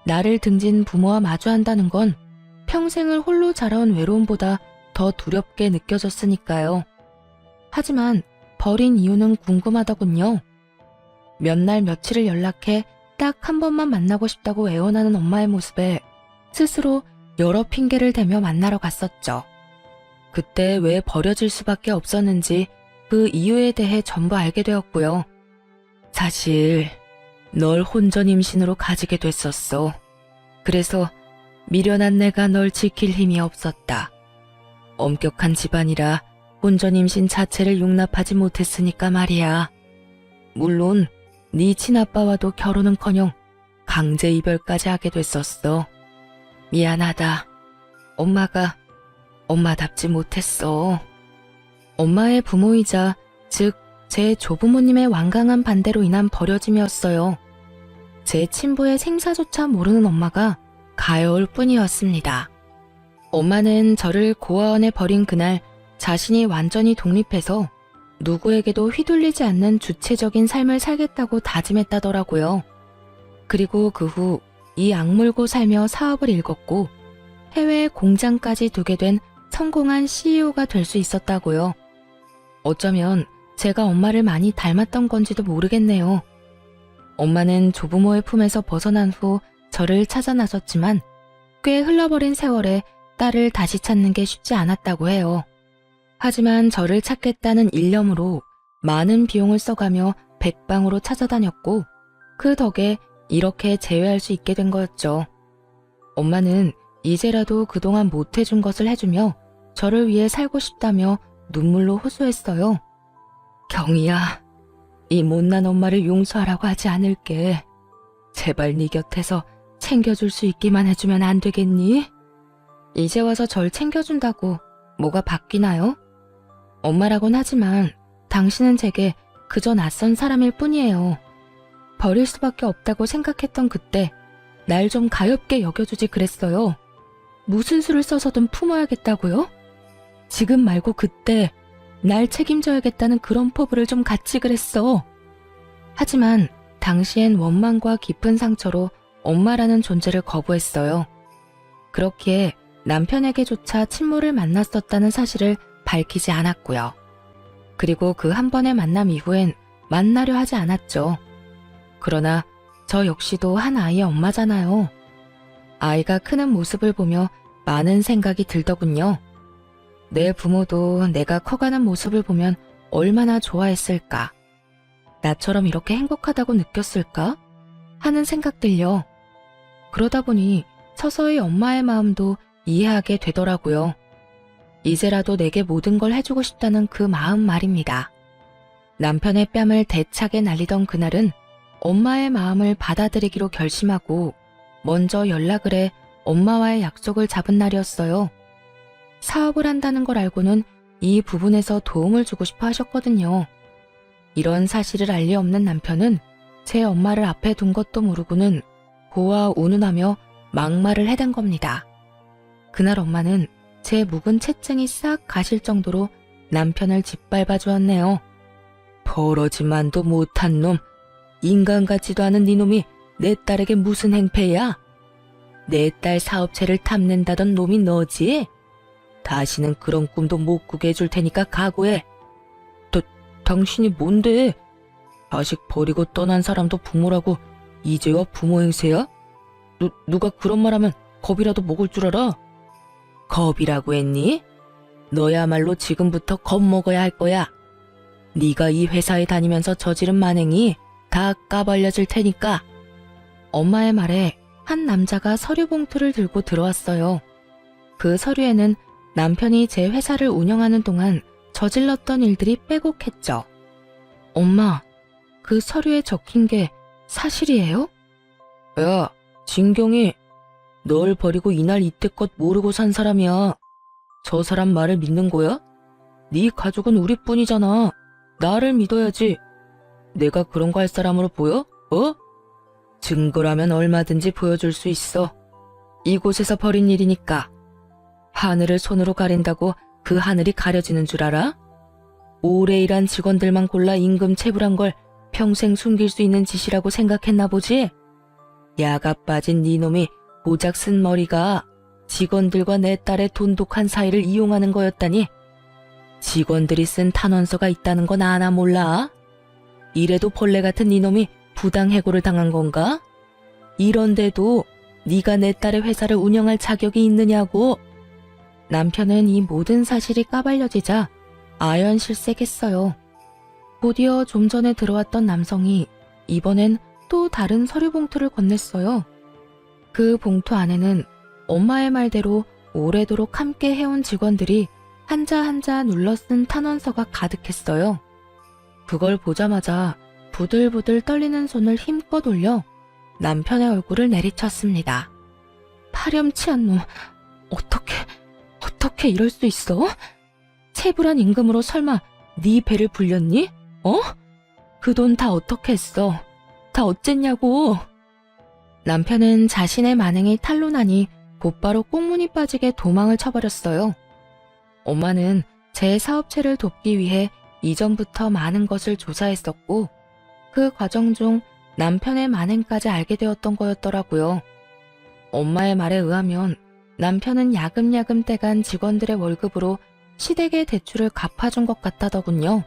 나를 등진 부모와 마주한다는 건 평생을 홀로 자라온 외로움보다 더 두렵게 느껴졌으니까요. 하지만 버린 이유는 궁금하더군요. 몇 날 며칠을 연락해 딱 한 번만 만나고 싶다고 애원하는 엄마의 모습에 스스로 여러 핑계를 대며 만나러 갔었죠. 그때 왜 버려질 수밖에 없었는지 그 이유에 대해 전부 알게 되었고요. 사실 널 혼전 임신으로 가지게 됐었어. 그래서 미련한 내가 널 지킬 힘이 없었다. 엄격한 집안이라 혼전 임신 자체를 용납하지 못했으니까 말이야. 물론 네 친아빠와도 결혼은커녕 강제 이별까지 하게 됐었어. 미안하다. 엄마가 엄마답지 못했어. 엄마의 부모이자 즉 제 조부모님의 완강한 반대로 인한 버려짐이었어요. 제 친부의 생사조차 모르는 엄마가 가여울 뿐이었습니다. 엄마는 저를 고아원에 버린 그날 자신이 완전히 독립해서 누구에게도 휘둘리지 않는 주체적인 삶을 살겠다고 다짐했다더라고요. 그리고 그 후 이 악물고 살며 사업을 일궜고 해외에 공장까지 두게 된 성공한 CEO가 될 수 있었다고요. 어쩌면 제가 엄마를 많이 닮았던 건지도 모르겠네요. 엄마는 조부모의 품에서 벗어난 후 저를 찾아 나섰지만 꽤 흘러버린 세월에 딸을 다시 찾는 게 쉽지 않았다고 해요. 하지만 저를 찾겠다는 일념으로 많은 비용을 써가며 백방으로 찾아다녔고 그 덕에 이렇게 재회할 수 있게 된 거였죠. 엄마는 이제라도 그동안 못해준 것을 해주며 저를 위해 살고 싶다며 눈물로 호소했어요. 경이야, 이 못난 엄마를 용서하라고 하지 않을게. 제발 네 곁에서 챙겨줄 수 있기만 해주면 안 되겠니? 이제 와서 절 챙겨준다고 뭐가 바뀌나요? 엄마라곤 하지만 당신은 제게 그저 낯선 사람일 뿐이에요. 버릴 수밖에 없다고 생각했던 그때 날 좀 가엾게 여겨주지 그랬어요. 무슨 수를 써서든 품어야겠다고요? 지금 말고 그때 날 책임져야겠다는 그런 포부를 좀 갖지 그랬어. 하지만 당시엔 원망과 깊은 상처로 엄마라는 존재를 거부했어요. 그렇기에 남편에게조차 친모를 만났었다는 사실을 밝히지 않았고요. 그리고 그 한 번의 만남 이후엔 만나려 하지 않았죠. 그러나 저 역시도 한 아이의 엄마잖아요. 아이가 크는 모습을 보며 많은 생각이 들더군요. 내 부모도 내가 커가는 모습을 보면 얼마나 좋아했을까? 나처럼 이렇게 행복하다고 느꼈을까? 하는 생각들요. 그러다 보니 서서히 엄마의 마음도 이해하게 되더라고요. 이제라도 내게 모든 걸 해주고 싶다는 그 마음 말입니다. 남편의 뺨을 대차게 날리던 그날은 엄마의 마음을 받아들이기로 결심하고 먼저 연락을 해 엄마와의 약속을 잡은 날이었어요. 사업을 한다는 걸 알고는 이 부분에서 도움을 주고 싶어 하셨거든요. 이런 사실을 알 리 없는 남편은 제 엄마를 앞에 둔 것도 모르고는 고와 운운하며 막말을 해댄 겁니다. 그날 엄마는 제 묵은 채증이 싹 가실 정도로 남편을 짓밟아 주었네요. 벌어지만도 못한 놈, 인간 같지도 않은 네 놈이 내 딸에게 무슨 행패야? 내 딸 사업체를 탐낸다던 놈이 너지? 다시는 그런 꿈도 못 꾸게 해줄 테니까 각오해. 당신이 뭔데? 자식 버리고 떠난 사람도 부모라고 이제와 부모 행세야? 누가 그런 말하면 겁이라도 먹을 줄 알아? 겁이라고 했니? 너야말로 지금부터 겁먹어야 할 거야. 네가 이 회사에 다니면서 저지른 만행이 다 까발려질 테니까. 엄마의 말에 한 남자가 서류 봉투를 들고 들어왔어요. 그 서류에는 남편이 제 회사를 운영하는 동안 저질렀던 일들이 빼곡했죠. 엄마, 그 서류에 적힌 게 사실이에요? 야, 진경이 널 버리고 이날 이때껏 모르고 산 사람이야. 저 사람 말을 믿는 거야? 네 가족은 우리뿐이잖아. 나를 믿어야지. 내가 그런 거 할 사람으로 보여? 증거라면 얼마든지 보여줄 수 있어. 이곳에서 벌인 일이니까. 하늘을 손으로 가린다고 그 하늘이 가려지는 줄 알아? 오래 일한 직원들만 골라 임금 체불한 걸 평생 숨길 수 있는 짓이라고 생각했나 보지? 야가 빠진 네 놈이 고작 쓴 머리가 직원들과 내 딸의 돈독한 사이를 이용하는 거였다니. 직원들이 쓴 탄원서가 있다는 건 아나 몰라? 이래도 벌레 같은 네 놈이 부당해고를 당한 건가? 이런데도 네가 내 딸의 회사를 운영할 자격이 있느냐고. 남편은 이 모든 사실이 까발려지자 아연실색했어요. 곧이어 좀 전에 들어왔던 남성이 이번엔 또 다른 서류 봉투를 건넸어요. 그 봉투 안에는 엄마의 말대로 오래도록 함께 해온 직원들이 한자 한자 눌러 쓴 탄원서가 가득했어요. 그걸 보자마자 부들부들 떨리는 손을 힘껏 올려 남편의 얼굴을 내리쳤습니다. 파렴치한 놈, 어떻게 이럴 수 있어? 체불한 임금으로 설마 네 배를 불렸니? 그 돈 다 어떻게 했어? 다 어쨌냐고? 남편은 자신의 만행이 탄로나니 곧바로 꽁무니 빠지게 도망을 쳐버렸어요. 엄마는 제 사업체를 돕기 위해 이전부터 많은 것을 조사했었고 그 과정 중 남편의 만행까지 알게 되었던 거였더라고요. 엄마의 말에 의하면 남편은 야금야금 떼간 직원들의 월급으로 시댁의 대출을 갚아준 것 같다더군요.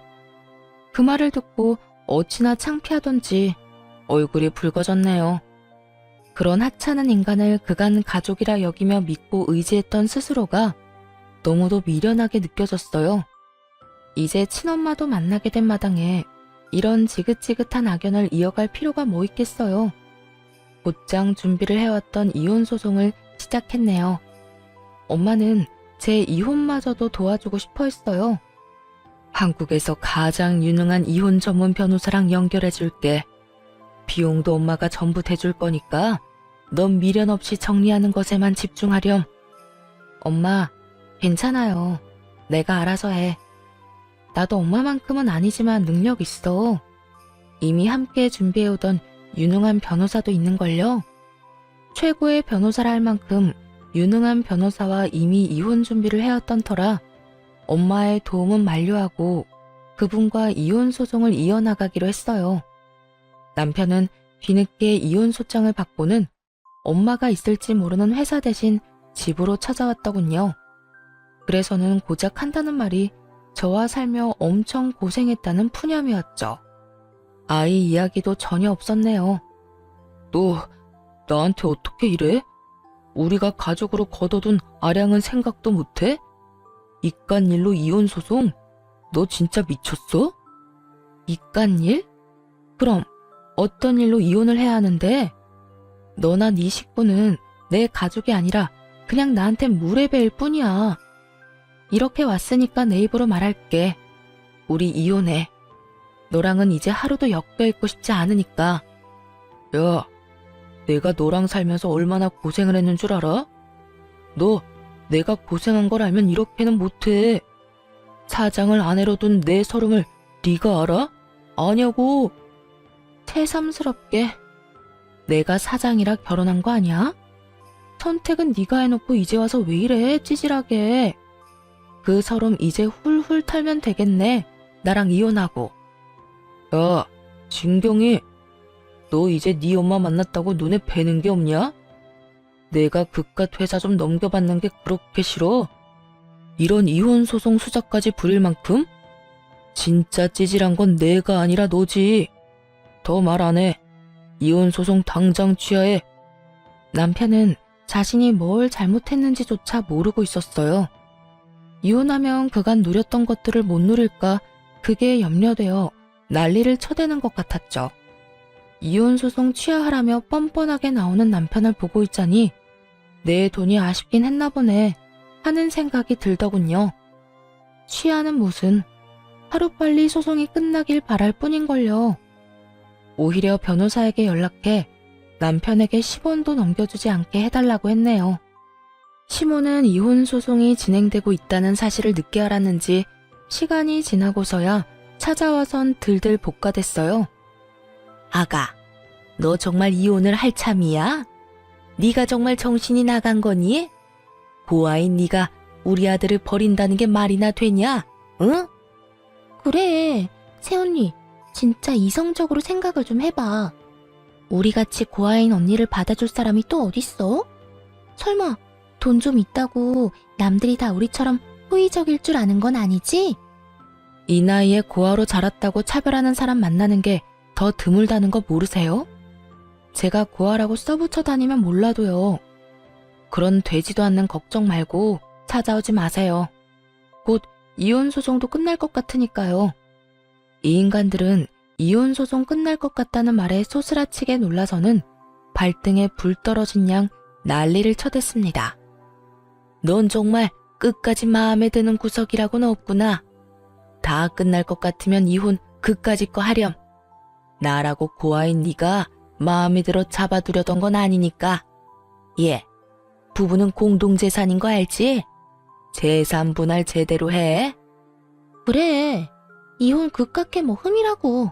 그 말을 듣고 어찌나 창피하던지 얼굴이 붉어졌네요. 그런 하찮은 인간을 그간 가족이라 여기며 믿고 의지했던 스스로가 너무도 미련하게 느껴졌어요. 이제 친엄마도 만나게 된 마당에 이런 지긋지긋한 악연을 이어갈 필요가 뭐 있겠어요. 곧장 준비를 해왔던 이혼 소송을 시작했네요. 엄마는 제 이혼마저도 도와주고 싶어 했어요. 한국에서 가장 유능한 이혼 전문 변호사랑 연결해줄게. 비용도 엄마가 전부 대줄 거니까 넌 미련 없이 정리하는 것에만 집중하렴. 엄마, 괜찮아요. 내가 알아서 해. 나도 엄마만큼은 아니지만 능력 있어. 이미 함께 준비해오던 유능한 변호사도 있는걸요. 최고의 변호사라 할 만큼 유능한 변호사와 이미 이혼 준비를 해왔던 터라 엄마의 도움은 만료하고 그분과 이혼 소송을 이어나가기로 했어요. 남편은 뒤늦게 이혼 소장을 받고는 엄마가 있을지 모르는 회사 대신 집으로 찾아왔더군요. 그래서는 고작 한다는 말이 저와 살며 엄청 고생했다는 푸념이었죠. 아이 이야기도 전혀 없었네요. 너 나한테 어떻게 이래? 우리가 가족으로 거둬둔 아량은 생각도 못해? 이깟일로 이혼 소송? 너 진짜 미쳤어? 이깟일? 그럼 어떤 일로 이혼을 해야 하는데? 너나 네 식구는 내 가족이 아니라 그냥 나한테 물에 베일 뿐이야. 이렇게 왔으니까 내 입으로 말할게. 우리 이혼해. 너랑은 이제 하루도 엮여 있고 싶지 않으니까. 야, 내가 너랑 살면서 얼마나 고생을 했는 줄 알아? 너 내가 고생한 걸 알면 이렇게는 못해. 사장을 아내로 둔 내 서름을 네가 알아? 아냐고. 새삼스럽게 내가 사장이라 결혼한 거 아니야? 선택은 네가 해놓고 이제 와서 왜 이래 찌질하게. 그 서름 이제 훌훌 털면 되겠네. 나랑 이혼하고. 야, 진경이, 너 이제 네 엄마 만났다고 눈에 뵈는 게 없냐? 내가 그깟 회사 좀 넘겨받는 게 그렇게 싫어? 이런 이혼 소송 수작까지 부릴 만큼? 진짜 찌질한 건 내가 아니라 너지. 더 말 안 해. 이혼 소송 당장 취하해. 남편은 자신이 뭘 잘못했는지조차 모르고 있었어요. 이혼하면 그간 누렸던 것들을 못 누릴까 그게 염려되어 난리를 쳐대는 것 같았죠. 이혼 소송 취하하라며 뻔뻔하게 나오는 남편을 보고 있자니 내 돈이 아쉽긴 했나 보네 하는 생각이 들더군요. 취하는 무슨, 하루빨리 소송이 끝나길 바랄 뿐인걸요. 오히려 변호사에게 연락해 남편에게 10원도 넘겨주지 않게 해달라고 했네요. 시모는 이혼 소송이 진행되고 있다는 사실을 늦게 알았는지 시간이 지나고서야 찾아와선 들들 볶아댔어요. 아가, 너 정말 이혼을 할 참이야? 네가 정말 정신이 나간 거니? 고아인 네가 우리 아들을 버린다는 게 말이나 되냐? 응? 그래, 새언니. 진짜 이성적으로 생각을 좀 해봐. 우리같이 고아인 언니를 받아줄 사람이 또 어딨어? 설마 돈 좀 있다고 남들이 다 우리처럼 호의적일 줄 아는 건 아니지? 이 나이에 고아로 자랐다고 차별하는 사람 만나는 게 더 드물다는 거 모르세요? 제가 고아라고 써붙여 다니면 몰라도요. 그런 되지도 않는 걱정 말고 찾아오지 마세요. 곧 이혼 소송도 끝날 것 같으니까요. 이 인간들은 이혼 소송 끝날 것 같다는 말에 소스라치게 놀라서는 발등에 불 떨어진 양 난리를 쳐댔습니다. 넌 정말 끝까지 마음에 드는 구석이라고는 없구나. 다 끝날 것 같으면 이혼 그까짓 거 하렴. 나라고 고아인 네가 마음에 들어 잡아두려던 건 아니니까. 예, 부부는 공동재산인 거 알지? 재산 분할 제대로 해. 그래, 이혼 그깟게 뭐 흠이라고.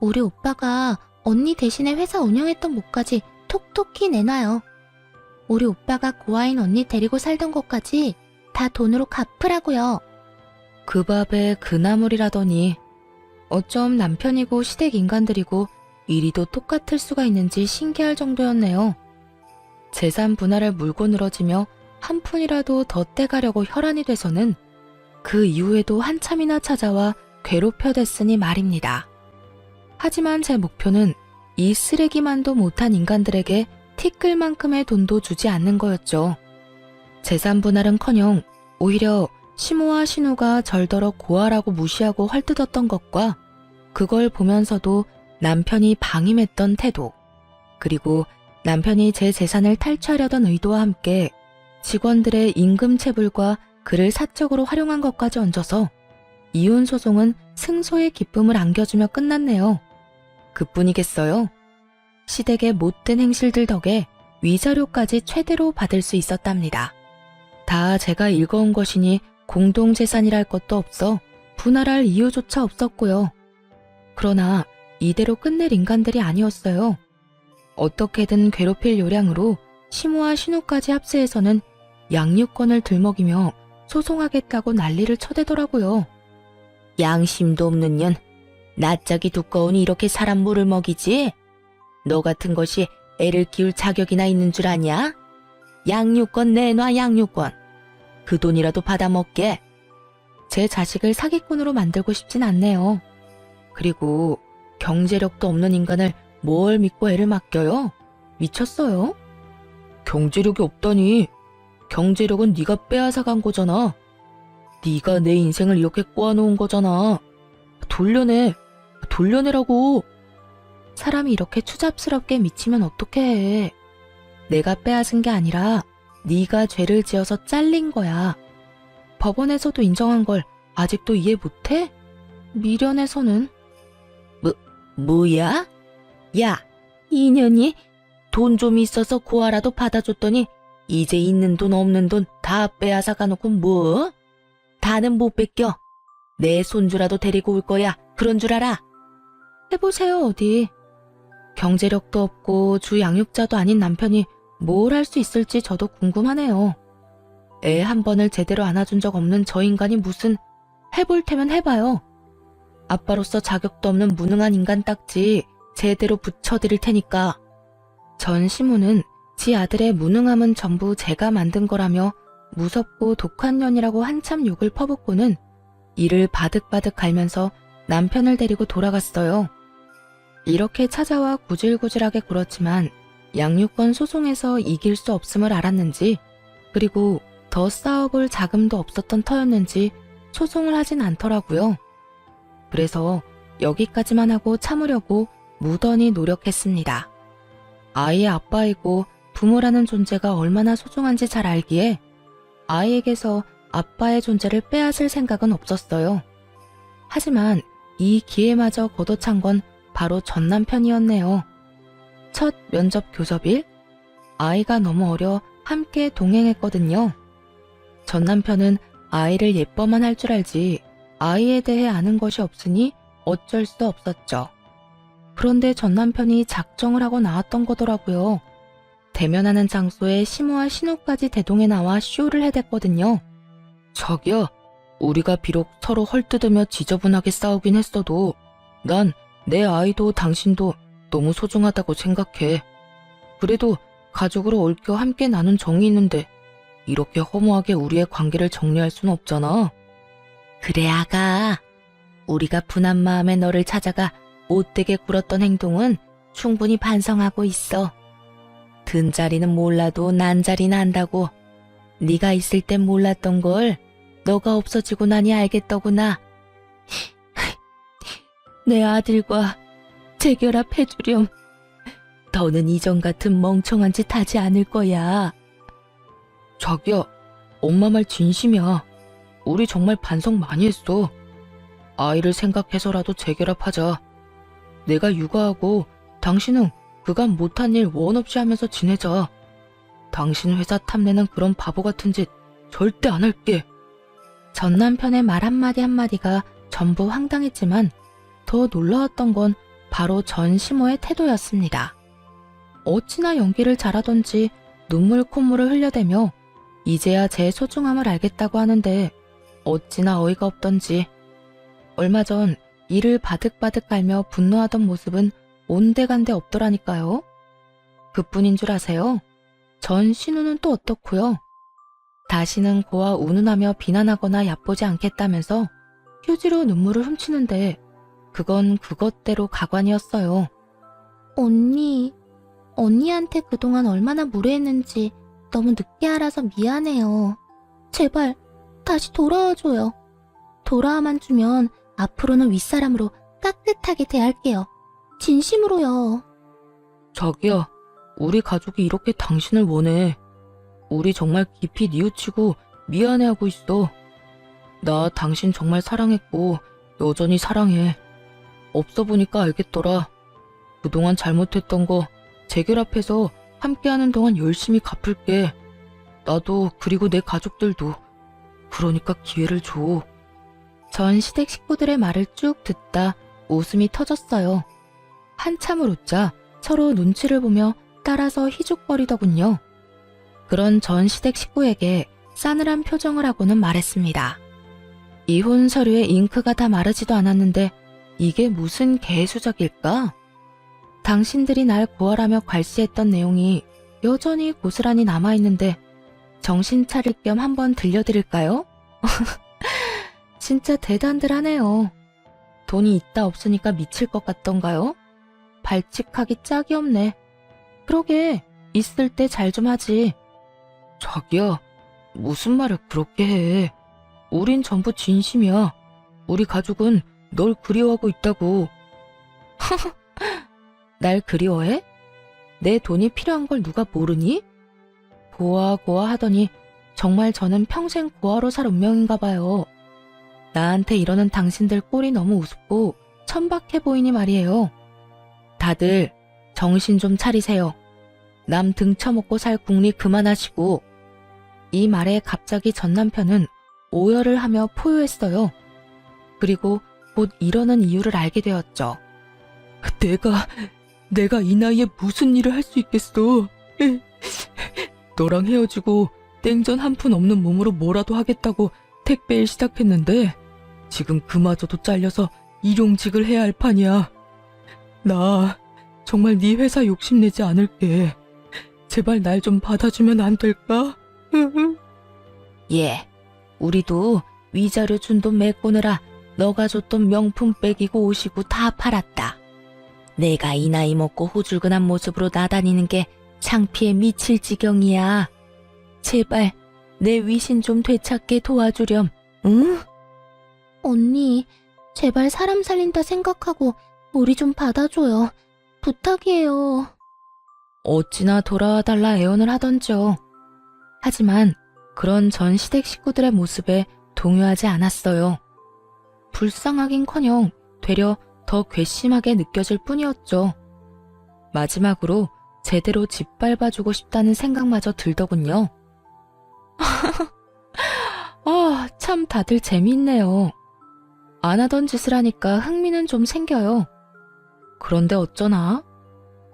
우리 오빠가 언니 대신에 회사 운영했던 몫까지 톡톡히 내놔요. 우리 오빠가 고아인 언니 데리고 살던 것까지 다 돈으로 갚으라고요. 그 밥에 그 나물이라더니 어쩜 남편이고 시댁 인간들이고 이리도 똑같을 수가 있는지 신기할 정도였네요. 재산 분할을 물고 늘어지며 한 푼이라도 더 떼가려고 혈안이 돼서는 그 이후에도 한참이나 찾아와 괴롭혀댔으니 말입니다. 하지만 제 목표는 이 쓰레기만도 못한 인간들에게 티끌만큼의 돈도 주지 않는 거였죠. 재산 분할은커녕 오히려 시모와 신우가 절더러 고아라고 무시하고 헐뜯었던 것과 그걸 보면서도 남편이 방임했던 태도, 그리고 남편이 제 재산을 탈취하려던 의도와 함께 직원들의 임금 체불과 그를 사적으로 활용한 것까지 얹어서 이혼 소송은 승소의 기쁨을 안겨주며 끝났네요. 그뿐이겠어요. 시댁의 못된 행실들 덕에 위자료까지 최대로 받을 수 있었답니다. 다 제가 읽어온 것이니 공동재산이랄 것도 없어 분할할 이유조차 없었고요. 그러나 이대로 끝낼 인간들이 아니었어요. 어떻게든 괴롭힐 요량으로 시모와 신우까지 합세해서는 양육권을 들먹이며 소송하겠다고 난리를 쳐대더라고요. 양심도 없는 년, 낯짝이 두꺼우니 이렇게 사람 물을 먹이지? 너 같은 것이 애를 키울 자격이나 있는 줄 아냐? 양육권 내놔, 양육권. 그 돈이라도 받아먹게. 제 자식을 사기꾼으로 만들고 싶진 않네요. 그리고 경제력도 없는 인간을 뭘 믿고 애를 맡겨요? 미쳤어요? 경제력이 없다니. 경제력은 네가 빼앗아간 거잖아. 네가 내 인생을 이렇게 꼬아놓은 거잖아. 돌려내라고. 사람이 이렇게 추잡스럽게 미치면 어떻게 해. 내가 빼앗은 게 아니라 네가 죄를 지어서 잘린 거야. 법원에서도 인정한 걸 아직도 이해 못해? 미련에서는. 뭐야? 야, 이년이 돈 좀 있어서 고아라도 받아줬더니 이제 있는 돈 없는 돈 다 빼앗아가 놓고 뭐? 다는 못 뺏겨. 내 손주라도 데리고 올 거야. 그런 줄 알아? 해보세요, 어디. 경제력도 없고 주 양육자도 아닌 남편이 뭘 할 수 있을지 저도 궁금하네요. 애 한 번을 제대로 안아준 적 없는 저 인간이 무슨 해볼 테면 해봐요. 아빠로서 자격도 없는 무능한 인간 딱지 제대로 붙여드릴 테니까. 전 시무는 지 아들의 무능함은 전부 제가 만든 거라며 무섭고 독한 년이라고 한참 욕을 퍼붓고는 이를 바득바득 갈면서 남편을 데리고 돌아갔어요. 이렇게 찾아와 구질구질하게 굴었지만 양육권 소송에서 이길 수 없음을 알았는지, 그리고 더 싸워볼 자금도 없었던 터였는지 소송을 하진 않더라고요. 그래서 여기까지만 하고 참으려고 무던히 노력했습니다. 아이의 아빠이고 부모라는 존재가 얼마나 소중한지 잘 알기에 아이에게서 아빠의 존재를 빼앗을 생각은 없었어요. 하지만 이 기회마저 걷어찬 건 바로 전 남편이었네요. 첫 면접 교섭일, 아이가 너무 어려 함께 동행했거든요. 전 남편은 아이를 예뻐만 할 줄 알지 아이에 대해 아는 것이 없으니 어쩔 수 없었죠. 그런데 전 남편이 작정을 하고 나왔던 거더라고요. 대면하는 장소에 시무와 신우까지 대동해 나와 쇼를 해댔거든요. 자기야, 우리가 비록 서로 헐뜯으며 지저분하게 싸우긴 했어도 난 내 아이도 당신도 너무 소중하다고 생각해. 그래도 가족으로 얽혀 함께 나눈 정이 있는데 이렇게 허무하게 우리의 관계를 정리할 순 없잖아. 그래, 아가. 우리가 분한 마음에 너를 찾아가 못되게 굴었던 행동은 충분히 반성하고 있어. 든 자리는 몰라도 난 자리는 안다고. 네가 있을 땐 몰랐던 걸 너가 없어지고 나니 알겠더구나. 내 아들과 재결합해주렴. 더는 이전 같은 멍청한 짓 하지 않을 거야. 자기야, 엄마 말 진심이야. 우리 정말 반성 많이 했어. 아이를 생각해서라도 재결합하자. 내가 육아하고 당신은 그간 못한 일 원 없이 하면서 지내자. 당신 회사 탐내는 그런 바보 같은 짓 절대 안 할게. 전 남편의 말 한마디 한마디가 전부 황당했지만 더 놀라웠던 건 바로 전 시모의 태도였습니다. 어찌나 연기를 잘하던지 눈물 콧물을 흘려대며 이제야 제 소중함을 알겠다고 하는데 어찌나 어이가 없던지. 얼마 전 이를 바득바득 갈며 분노하던 모습은 온데간데 없더라니까요. 그뿐인 줄 아세요? 전 신우는 또 어떻고요? 다시는 고와 운운하며 비난하거나 얕보지 않겠다면서 휴지로 눈물을 훔치는데 그건 그것대로 가관이었어요. 언니한테 그동안 얼마나 무례했는지 너무 늦게 알아서 미안해요. 제발 다시 돌아와줘요. 돌아와만 주면 앞으로는 윗사람으로 깍듯하게 대할게요. 진심으로요. 자기야, 우리 가족이 이렇게 당신을 원해. 우리 정말 깊이 뉘우치고 미안해하고 있어. 나 당신 정말 사랑했고 여전히 사랑해. 없어 보니까 알겠더라. 그동안 잘못했던 거 재결합해서 함께하는 동안 열심히 갚을게. 나도 그리고 내 가족들도. 그러니까 기회를 줘. 전 시댁 식구들의 말을 쭉 듣다 웃음이 터졌어요. 한참을 웃자 서로 눈치를 보며 따라서 희죽거리더군요. 그런 전 시댁 식구에게 싸늘한 표정을 하고는 말했습니다. 이혼 서류에 잉크가 다 마르지도 않았는데 이게 무슨 개수작일까? 당신들이 날 고발하며 괄시했던 내용이 여전히 고스란히 남아있는데 정신 차릴 겸 한번 들려드릴까요? 진짜 대단들 하네요. 돈이 있다 없으니까 미칠 것 같던가요? 발칙하기 짝이 없네. 그러게, 있을 때 잘 좀 하지. 자기야, 무슨 말을 그렇게 해. 우린 전부 진심이야. 우리 가족은 널 그리워하고 있다고. 날 그리워해? 내 돈이 필요한 걸 누가 모르니? 고아 하더니 정말 저는 평생 고아로 살 운명인가 봐요. 나한테 이러는 당신들 꼴이 너무 우습고 천박해 보이니 말이에요. 다들 정신 좀 차리세요. 남 등쳐먹고 살 궁리 그만하시고. 이 말에 갑자기 전 남편은 오열을 하며 포효했어요. 그리고 곧 이러는 이유를 알게 되었죠. 내가 이 나이에 무슨 일을 할 수 있겠어. 너랑 헤어지고 땡전 한 푼 없는 몸으로 뭐라도 하겠다고 택배일 시작했는데 지금 그마저도 잘려서 일용직을 해야 할 판이야. 나 정말 네 회사 욕심내지 않을게. 제발 날 좀 받아주면 안 될까? 예, 우리도 위자료 준 돈 메꾸느라 너가 줬던 명품 백이고 옷이고 다 팔았다. 내가 이 나이 먹고 호줄근한 모습으로 나다니는 게 창피해 미칠 지경이야. 제발 내 위신 좀 되찾게 도와주렴, 응? 언니, 제발 사람 살린다 생각하고 우리 좀 받아줘요. 부탁이에요. 어찌나 돌아와달라 애원을 하던지요. 하지만 그런 전 시댁 식구들의 모습에 동요하지 않았어요. 불쌍하긴커녕 되려 더 괘씸하게 느껴질 뿐이었죠. 마지막으로 제대로 짓밟아주고 싶다는 생각마저 들더군요. 참 다들 재미있네요. 안 하던 짓을 하니까 흥미는 좀 생겨요. 그런데 어쩌나?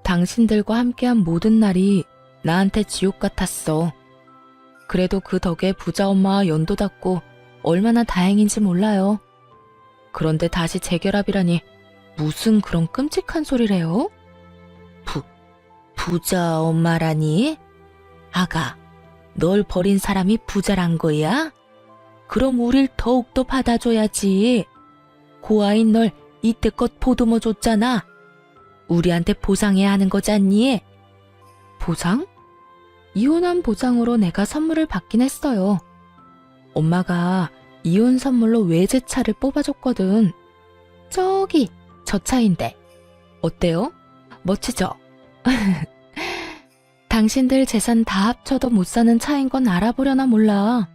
당신들과 함께한 모든 날이 나한테 지옥 같았어. 그래도 그 덕에 부자 엄마와 연도 닿고 얼마나 다행인지 몰라요. 그런데 다시 재결합이라니 무슨 그런 끔찍한 소리래요? 부자 엄마라니? 아가, 널 버린 사람이 부자란 거야? 그럼 우릴 더욱더 받아줘야지. 고아인 널 이때껏 보듬어 줬잖아. 우리한테 보상해야 하는 거잖니? 보상? 이혼한 보상으로 내가 선물을 받긴 했어요. 엄마가 이혼 선물로 외제차를 뽑아줬거든. 저기, 저 차인데. 어때요? 멋지죠? 당신들 재산 다 합쳐도 못 사는 차인 건 알아보려나 몰라.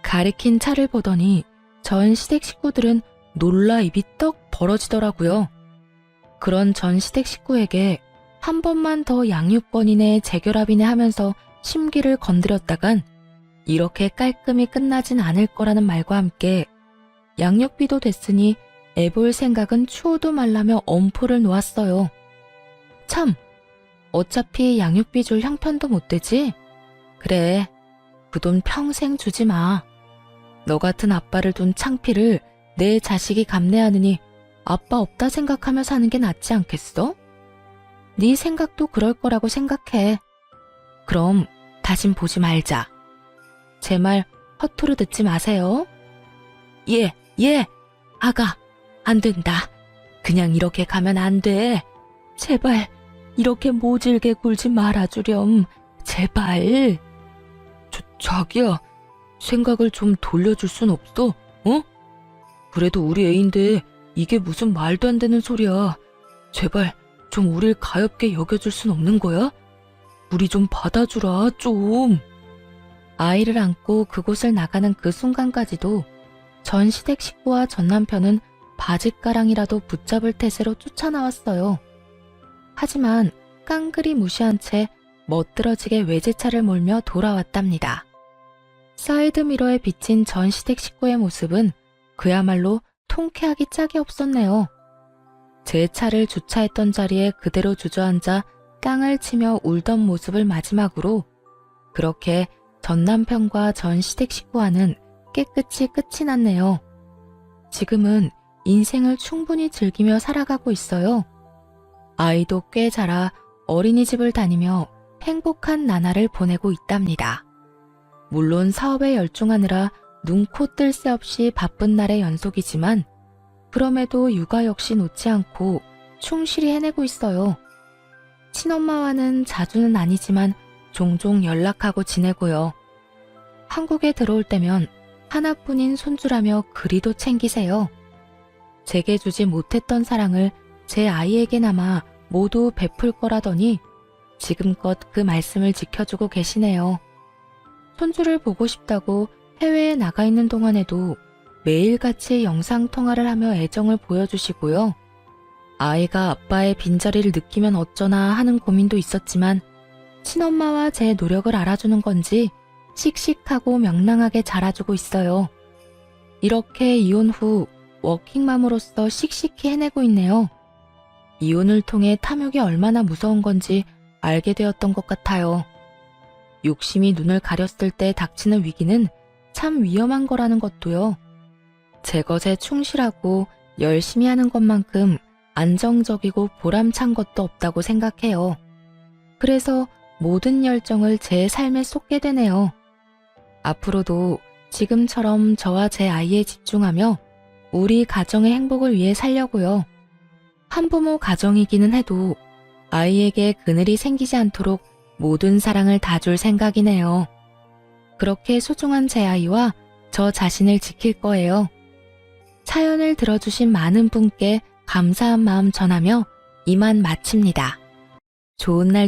가리킨 차를 보더니 전 시댁 식구들은 놀라 입이 떡 벌어지더라고요. 그런 전 시댁 식구에게 한 번만 더 양육권이네 재결합이네 하면서 심기를 건드렸다간 이렇게 깔끔히 끝나진 않을 거라는 말과 함께 양육비도 됐으니 애볼 생각은 추호도 말라며 엄포를 놓았어요. 참, 어차피 양육비 줄 형편도 못 되지? 그래, 그 돈 평생 주지 마. 너 같은 아빠를 둔 창피를 내 자식이 감내하느니 아빠 없다 생각하며 사는 게 낫지 않겠어? 네 생각도 그럴 거라고 생각해. 그럼 다신 보지 말자. 제 말 허투루 듣지 마세요. 예, 아가, 안 된다. 그냥 이렇게 가면 안 돼. 제발 이렇게 모질게 굴지 말아주렴. 제발. 자기야, 생각을 좀 돌려줄 순 없어? 어? 그래도 우리 애인데 이게 무슨 말도 안 되는 소리야. 제발 좀 우릴 가엽게 여겨줄 순 없는 거야? 우리 좀 받아주라, 좀. 아이를 안고 그곳을 나가는 그 순간까지도 전 시댁 식구와 전 남편은 바짓가랑이라도 붙잡을 태세로 쫓아나왔어요. 하지만 깡그리 무시한 채 멋들어지게 외제차를 몰며 돌아왔답니다. 사이드미러에 비친 전 시댁 식구의 모습은 그야말로 통쾌하기 짝이 없었네요. 제 차를 주차했던 자리에 그대로 주저앉아 깡을 치며 울던 모습을 마지막으로 그렇게 전 남편과 전 시댁 식구와는 깨끗이 끝이 났네요. 지금은 인생을 충분히 즐기며 살아가고 있어요. 아이도 꽤 자라 어린이집을 다니며 행복한 나날을 보내고 있답니다. 물론 사업에 열중하느라 눈코 뜰 새 없이 바쁜 날의 연속이지만 그럼에도 육아 역시 놓지 않고 충실히 해내고 있어요. 친엄마와는 자주는 아니지만 종종 연락하고 지내고요. 한국에 들어올 때면 하나뿐인 손주라며 그리도 챙기세요. 제게 주지 못했던 사랑을 제 아이에게나마 모두 베풀 거라더니 지금껏 그 말씀을 지켜주고 계시네요. 손주를 보고 싶다고 해외에 나가 있는 동안에도 매일같이 영상통화를 하며 애정을 보여주시고요. 아이가 아빠의 빈자리를 느끼면 어쩌나 하는 고민도 있었지만 친엄마와 제 노력을 알아주는 건지 씩씩하고 명랑하게 자라주고 있어요. 이렇게 이혼 후 워킹맘으로서 씩씩히 해내고 있네요. 이혼을 통해 탐욕이 얼마나 무서운 건지 알게 되었던 것 같아요. 욕심이 눈을 가렸을 때 닥치는 위기는 참 위험한 거라는 것도요. 제 것에 충실하고 열심히 하는 것만큼 안정적이고 보람찬 것도 없다고 생각해요. 그래서 모든 열정을 제 삶에 쏟게 되네요. 앞으로도 지금처럼 저와 제 아이에 집중하며 우리 가정의 행복을 위해 살려고요. 한부모 가정이기는 해도 아이에게 그늘이 생기지 않도록 모든 사랑을 다 줄 생각이네요. 그렇게 소중한 제 아이와 저 자신을 지킬 거예요. 사연을 들어주신 많은 분께 감사한 마음 전하며 이만 마칩니다. 좋은 날